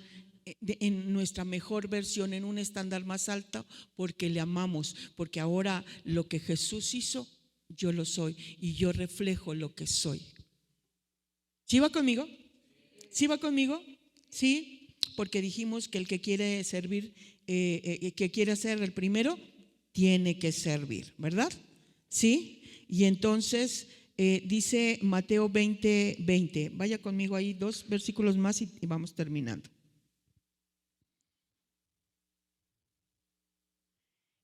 en nuestra mejor versión, en un estándar más alto, porque le amamos, porque ahora lo que Jesús hizo, yo lo soy y yo reflejo lo que soy. ¿Sí va conmigo? ¿Sí va conmigo? Sí, porque dijimos que el que quiere servir, que quiere ser el primero, tiene que servir, ¿verdad? ¿Sí? Y entonces dice Mateo 20:20. Vaya conmigo ahí 2 versículos más y vamos terminando.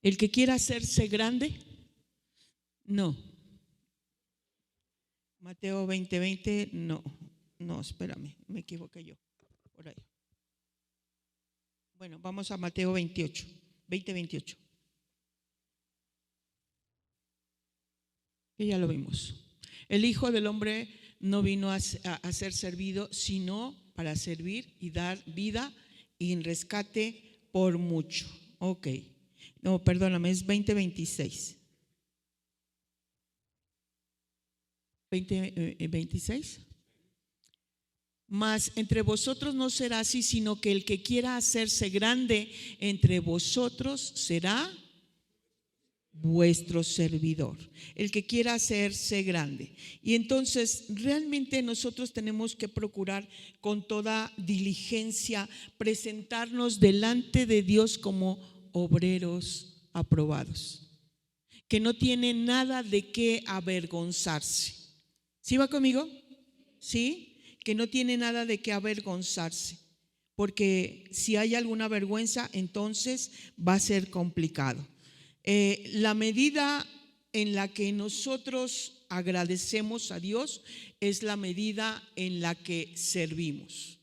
El que quiera hacerse grande, no. Mateo 20:20, no, espérame, me equivoqué yo. Por ahí. Bueno, vamos a Mateo 20:28. Que ya lo vimos. El Hijo del Hombre no vino a ser servido, sino para servir y dar vida y en rescate por mucho. Ok. No, perdóname, es 20:26. 20:26. Mas entre vosotros no será así, sino que el que quiera hacerse grande entre vosotros será vuestro servidor, el que quiera hacerse grande. Y entonces realmente nosotros tenemos que procurar con toda diligencia presentarnos delante de Dios como obreros aprobados, que no tiene nada de qué avergonzarse. ¿Sí va conmigo? ¿Sí? Que no tiene nada de qué avergonzarse. Porque si hay alguna vergüenza, entonces va a ser complicado. La medida en la que nosotros agradecemos a Dios es la medida en la que servimos.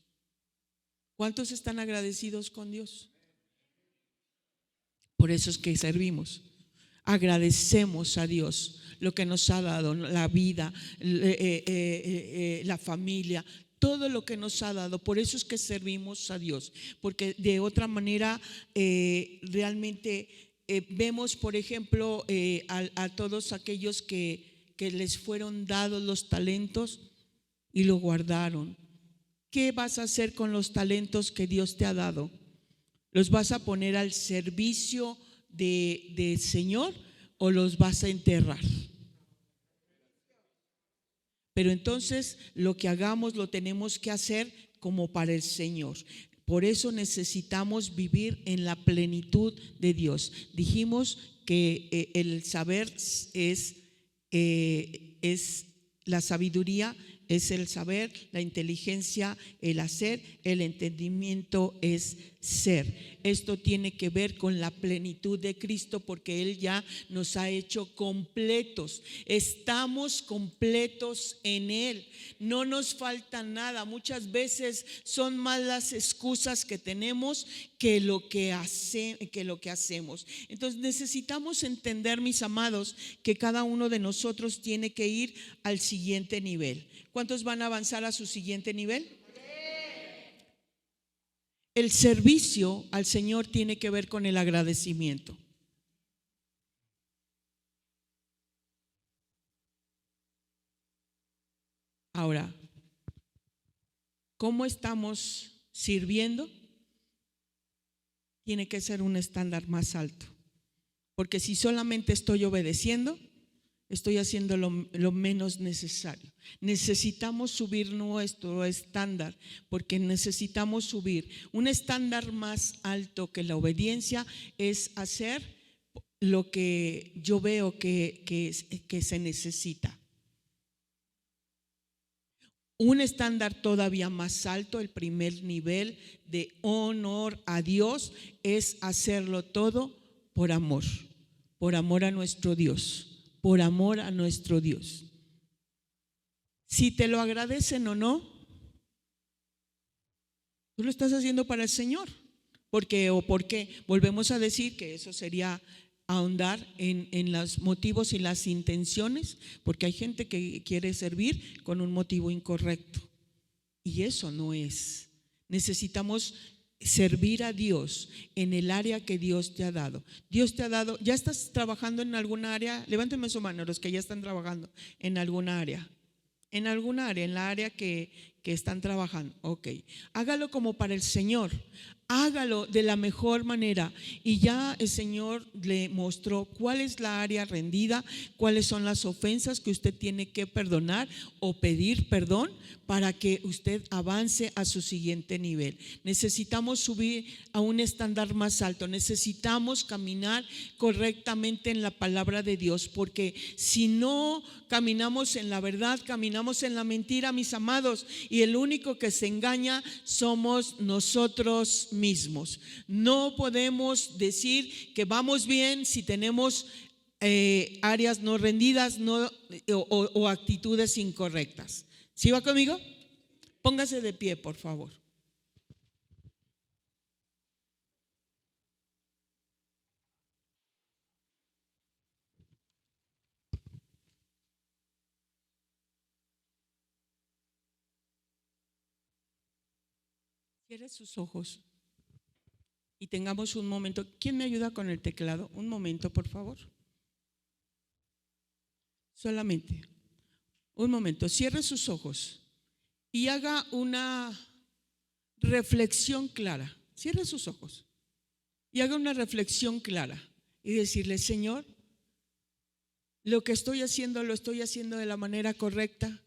¿Cuántos están agradecidos con Dios? Por eso es que servimos. Agradecemos a Dios lo que nos ha dado, la vida, la familia, todo lo que nos ha dado. Por eso es que servimos a Dios, porque de otra manera realmente vemos, por ejemplo, a todos aquellos que les fueron dados los talentos y lo guardaron. ¿Qué vas a hacer con los talentos que Dios te ha dado? ¿Los vas a poner al servicio del Señor o los vas a enterrar? Pero entonces lo que hagamos lo tenemos que hacer como para el Señor. Por eso necesitamos vivir en la plenitud de Dios. Dijimos que el saber es la sabiduría, es el saber, la inteligencia, el hacer, el entendimiento es ser. Esto tiene que ver con la plenitud de Cristo, porque Él ya nos ha hecho completos. Estamos completos en Él. No nos falta nada. Muchas veces son más las excusas que tenemos que lo que hacemos. Entonces necesitamos entender, mis amados, que cada uno de nosotros tiene que ir al siguiente nivel. ¿Cuántos van a avanzar a su siguiente nivel? El servicio al Señor tiene que ver con el agradecimiento. Ahora, ¿cómo estamos sirviendo? Tiene que ser un estándar más alto. Porque si solamente estoy obedeciendo, estoy haciendo lo menos necesario. Necesitamos subir nuestro estándar, porque necesitamos subir. Un estándar más alto que la obediencia es hacer lo que yo veo que se necesita. Un estándar todavía más alto, el primer nivel de honor a Dios, es hacerlo todo por amor a nuestro Dios. Por amor a nuestro Dios. Si te lo agradecen o no, tú lo estás haciendo para el Señor. ¿Por qué? Volvemos a decir que eso sería ahondar en los motivos y las intenciones, porque hay gente que quiere servir con un motivo incorrecto, y eso no es. Necesitamos servir a Dios en el área que Dios te ha dado. Dios te ha dado. ¿Ya estás trabajando en alguna área? Levántenme su mano los que ya están trabajando en alguna área. En alguna área, en la área que están trabajando. Ok, hágalo como para el Señor. Hágalo de la mejor manera. Y ya el Señor le mostró cuál es la área rendida, cuáles son las ofensas que usted tiene que perdonar o pedir perdón para que usted avance a su siguiente nivel. Necesitamos subir a un estándar más alto. Necesitamos caminar correctamente en la palabra de Dios, porque si no caminamos en la verdad, caminamos en la mentira, mis amados, y el único que se engaña somos nosotros mismos. No podemos decir que vamos bien si tenemos áreas no rendidas o actitudes incorrectas. ¿Sí va conmigo? Póngase de pie, por favor. Cierre sus ojos y tengamos un momento. ¿Quién me ayuda con el teclado? Un momento, por favor. Solamente un momento. Cierre sus ojos y haga una reflexión clara. Cierre sus ojos y haga una reflexión clara y decirle: Señor, lo que estoy haciendo lo estoy haciendo de la manera correcta.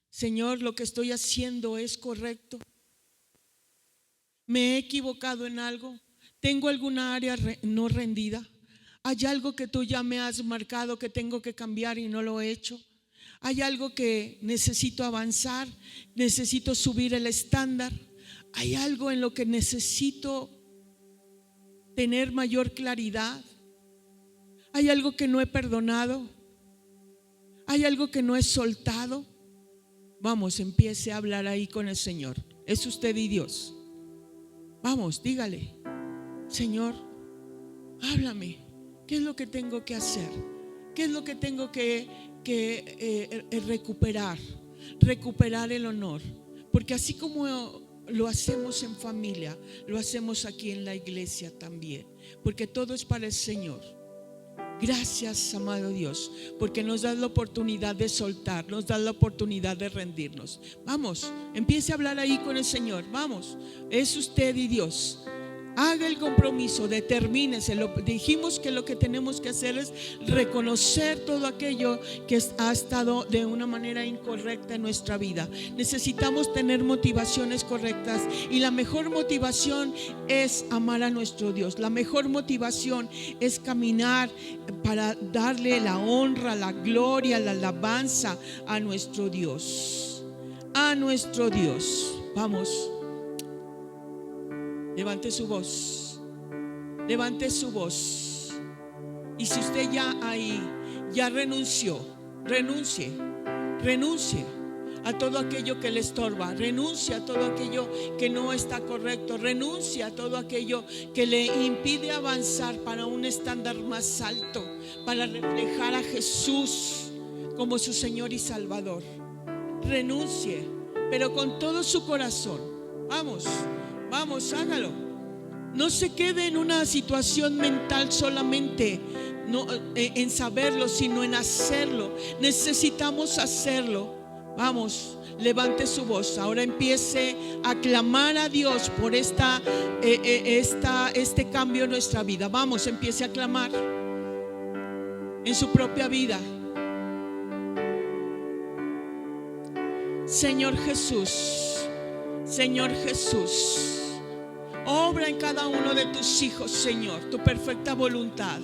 Señor, lo que estoy haciendo es correcto. ¿Me he equivocado en algo? ¿Tengo alguna área no rendida? ¿Hay algo que tú ya me has marcado que tengo que cambiar y no lo he hecho? ¿Hay algo que necesito avanzar? ¿Necesito subir el estándar? ¿Hay algo en lo que necesito tener mayor claridad? ¿Hay algo que no he perdonado? ¿Hay algo que no he soltado? Vamos, empiece a hablar ahí con el Señor. Es usted y Dios. Vamos, dígale: Señor, háblame. ¿Qué es lo que tengo que hacer? ¿Qué es lo que tengo que recuperar? Recuperar el honor. Porque así como lo hacemos en familia, lo hacemos aquí en la iglesia también. Porque todo es para el Señor. Gracias, amado Dios, porque nos das la oportunidad de soltar, nos das la oportunidad de rendirnos. Vamos, empiece a hablar ahí con el Señor. Vamos, es usted y Dios. Haga el compromiso, determínese. Dijimos que lo que tenemos que hacer es reconocer todo aquello que ha estado de una manera incorrecta en nuestra vida. Necesitamos tener motivaciones correctas, y la mejor motivación es amar a nuestro Dios. La mejor motivación es caminar para darle la honra, la gloria, la alabanza a nuestro Dios. A nuestro Dios. Vamos. Levante su voz, levante su voz. Y si usted ya ahí, ya renuncie a todo aquello que le estorba, renuncie a todo aquello que no está correcto, renuncie a todo aquello que le impide avanzar para un estándar más alto, para reflejar a Jesús como su Señor y Salvador. Renuncie, pero con todo su corazón. Vamos. Vamos, hágalo. No se quede en una situación mental solamente, no, en saberlo, sino en hacerlo. Necesitamos hacerlo. Vamos, levante su voz. Ahora empiece a clamar a Dios por este cambio en nuestra vida. Vamos, empiece a clamar en su propia vida. Señor Jesús, Señor Jesús, obra en cada uno de tus hijos, Señor, tu perfecta voluntad.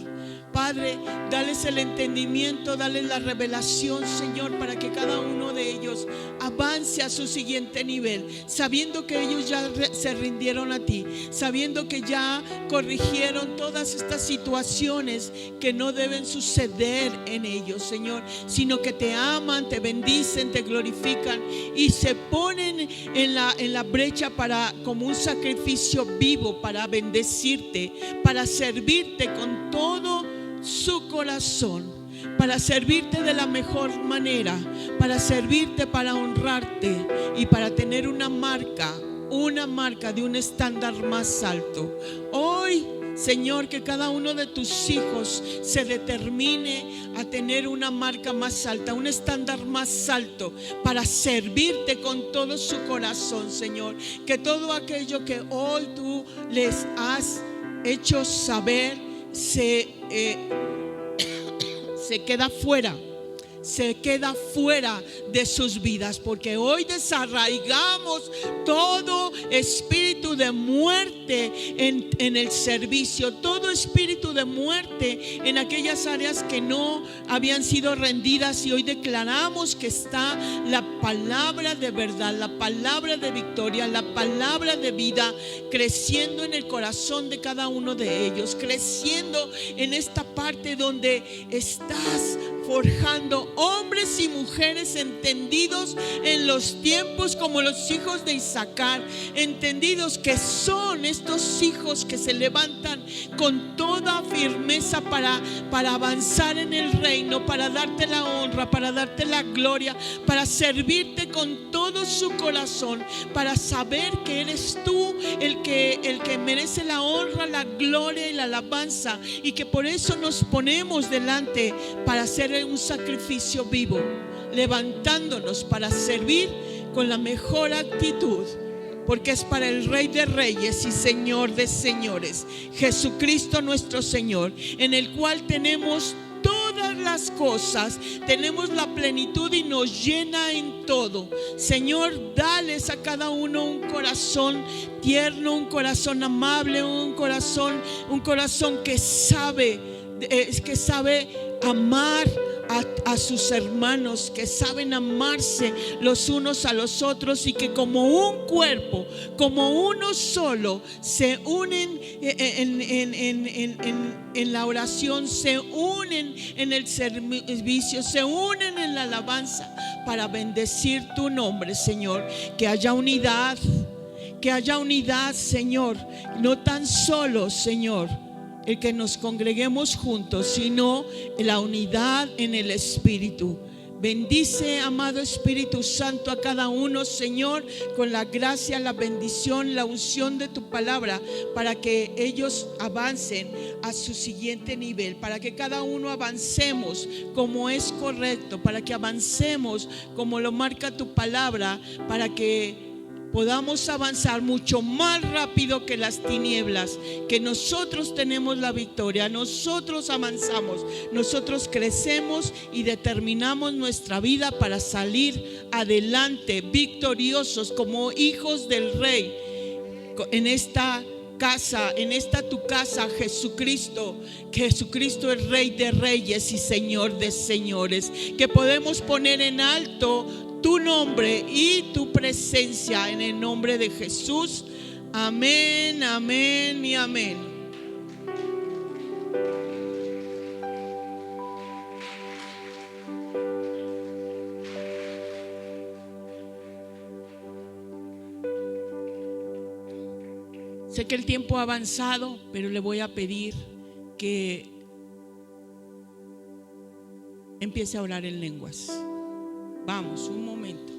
Padre, dales el entendimiento, dales la revelación, Señor, para que cada uno de ellos avance a su siguiente nivel, sabiendo que ellos ya se rindieron a ti, sabiendo que ya corrigieron todas estas situaciones que no deben suceder en ellos, Señor, sino que te aman, te bendicen, te glorifican y se ponen en la brecha como un sacrificio vivo para bendecirte, para servirte con todo su corazón, para servirte de la mejor manera, para servirte, para honrarte y para tener una marca de un estándar más alto. Hoy, Señor, que cada uno de tus hijos se determine a tener una marca más alta, un estándar más alto, para servirte con todo su corazón, Señor. Que todo aquello que hoy tú les has hecho saber se queda fuera de sus vidas, porque hoy desarraigamos todo espíritu de muerte en el servicio, todo espíritu de muerte en aquellas áreas que no habían sido rendidas, y hoy declaramos que está la palabra de verdad, la palabra de victoria, la palabra de vida creciendo en el corazón de cada uno de ellos, creciendo en esta parte donde estás forjando hombres y mujeres entendidos en los tiempos, como los hijos de Isaacar, entendidos que son estos hijos que se levantan con toda firmeza para avanzar en el reino, para darte la honra, para darte la gloria, para servirte con todo su corazón, para saber que eres tú el que merece la honra, la gloria y la alabanza, y que por eso nos ponemos delante para hacer un sacrificio vivo, levantándonos para servir con la mejor actitud, porque es para el Rey de Reyes y Señor de Señores, Jesucristo nuestro Señor, en el cual tenemos todas las cosas, tenemos la plenitud y nos llena en todo. Señor, dales a cada uno un corazón tierno, un corazón amable, un corazón que sabe que sabe amar a sus hermanos, que saben amarse los unos a los otros, y que como un cuerpo, como uno solo, se unen en la oración, se unen en el servicio, se unen en la alabanza para bendecir tu nombre, Señor. Que haya unidad, Señor. No tan solo, Señor, el que nos congreguemos juntos, sino la unidad en el Espíritu. Bendice, amado Espíritu Santo, a cada uno, Señor, con la gracia, la bendición, la unción de tu palabra, para que ellos avancen a su siguiente nivel, para que cada uno avancemos como es correcto, para que avancemos como lo marca tu palabra, para que podamos avanzar mucho más rápido que las tinieblas, que nosotros tenemos la victoria, nosotros avanzamos, nosotros crecemos y determinamos nuestra vida para salir adelante victoriosos como hijos del Rey en esta casa, en esta tu casa, Jesucristo. Que Jesucristo es Rey de reyes y Señor de señores, que podemos poner en alto tu nombre y tu presencia, en el nombre de Jesús. Amén, amén y amén. Sé que el tiempo ha avanzado, pero le voy a pedir que empiece a orar en lenguas. Vamos, un momento.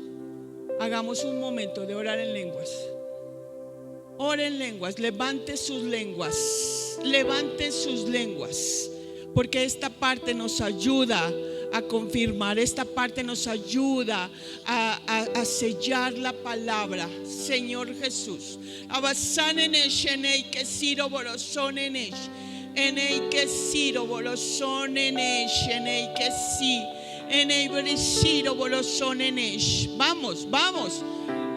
Hagamos un momento de orar en lenguas. Ore en lenguas, levante sus lenguas, levanten sus lenguas, porque esta parte nos ayuda a confirmar, esta parte nos ayuda a sellar la palabra. Señor Jesús, abasanenesh enei que siro borosonenesh enei que siro borosonenesh enei que sí. Vamos, vamos.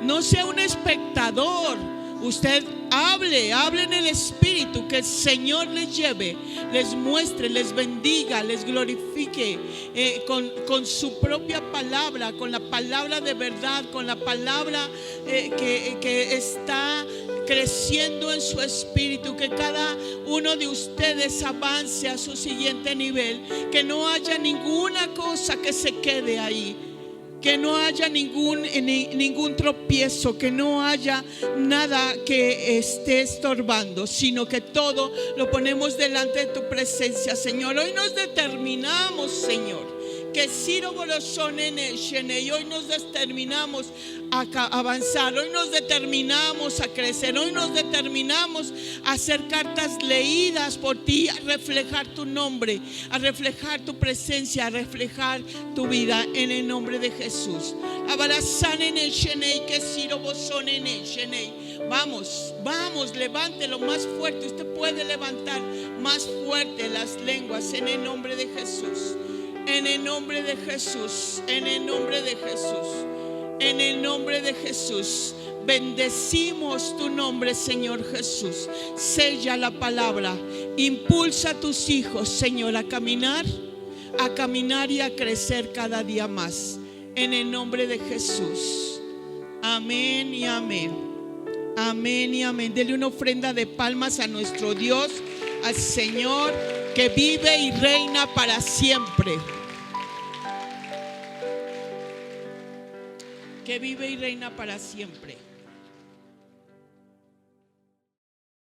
No sea un espectador. Usted hable en el Espíritu. Que el Señor les lleve, les muestre, les bendiga, les glorifique con su propia palabra, con la palabra de verdad, con la palabra que está creciendo en su espíritu. Que cada uno de ustedes avance a su siguiente nivel, que no haya ninguna cosa que se quede ahí, que no haya ningún tropiezo, que no haya nada que esté estorbando, sino que todo lo ponemos delante de tu presencia, Señor. Hoy nos determinamos, Señor, que Ciro y hoy nos determinamos a avanzar, hoy nos determinamos a crecer, hoy nos determinamos a hacer cartas leídas por ti, a reflejar tu nombre, a reflejar tu presencia, a reflejar tu vida, en el nombre de Jesús. Vamos, levántelo más fuerte. Usted puede levantar más fuerte las lenguas, en el nombre de Jesús. En el nombre de Jesús, en el nombre de Jesús, en el nombre de Jesús. Bendecimos tu nombre, Señor Jesús. Sella la palabra. Impulsa a tus hijos, Señor, a caminar y a crecer cada día más. En el nombre de Jesús. Amén y amén. Amén y amén. Dele una ofrenda de palmas a nuestro Dios, al Señor, que vive y reina para siempre. Que vive y reina para siempre.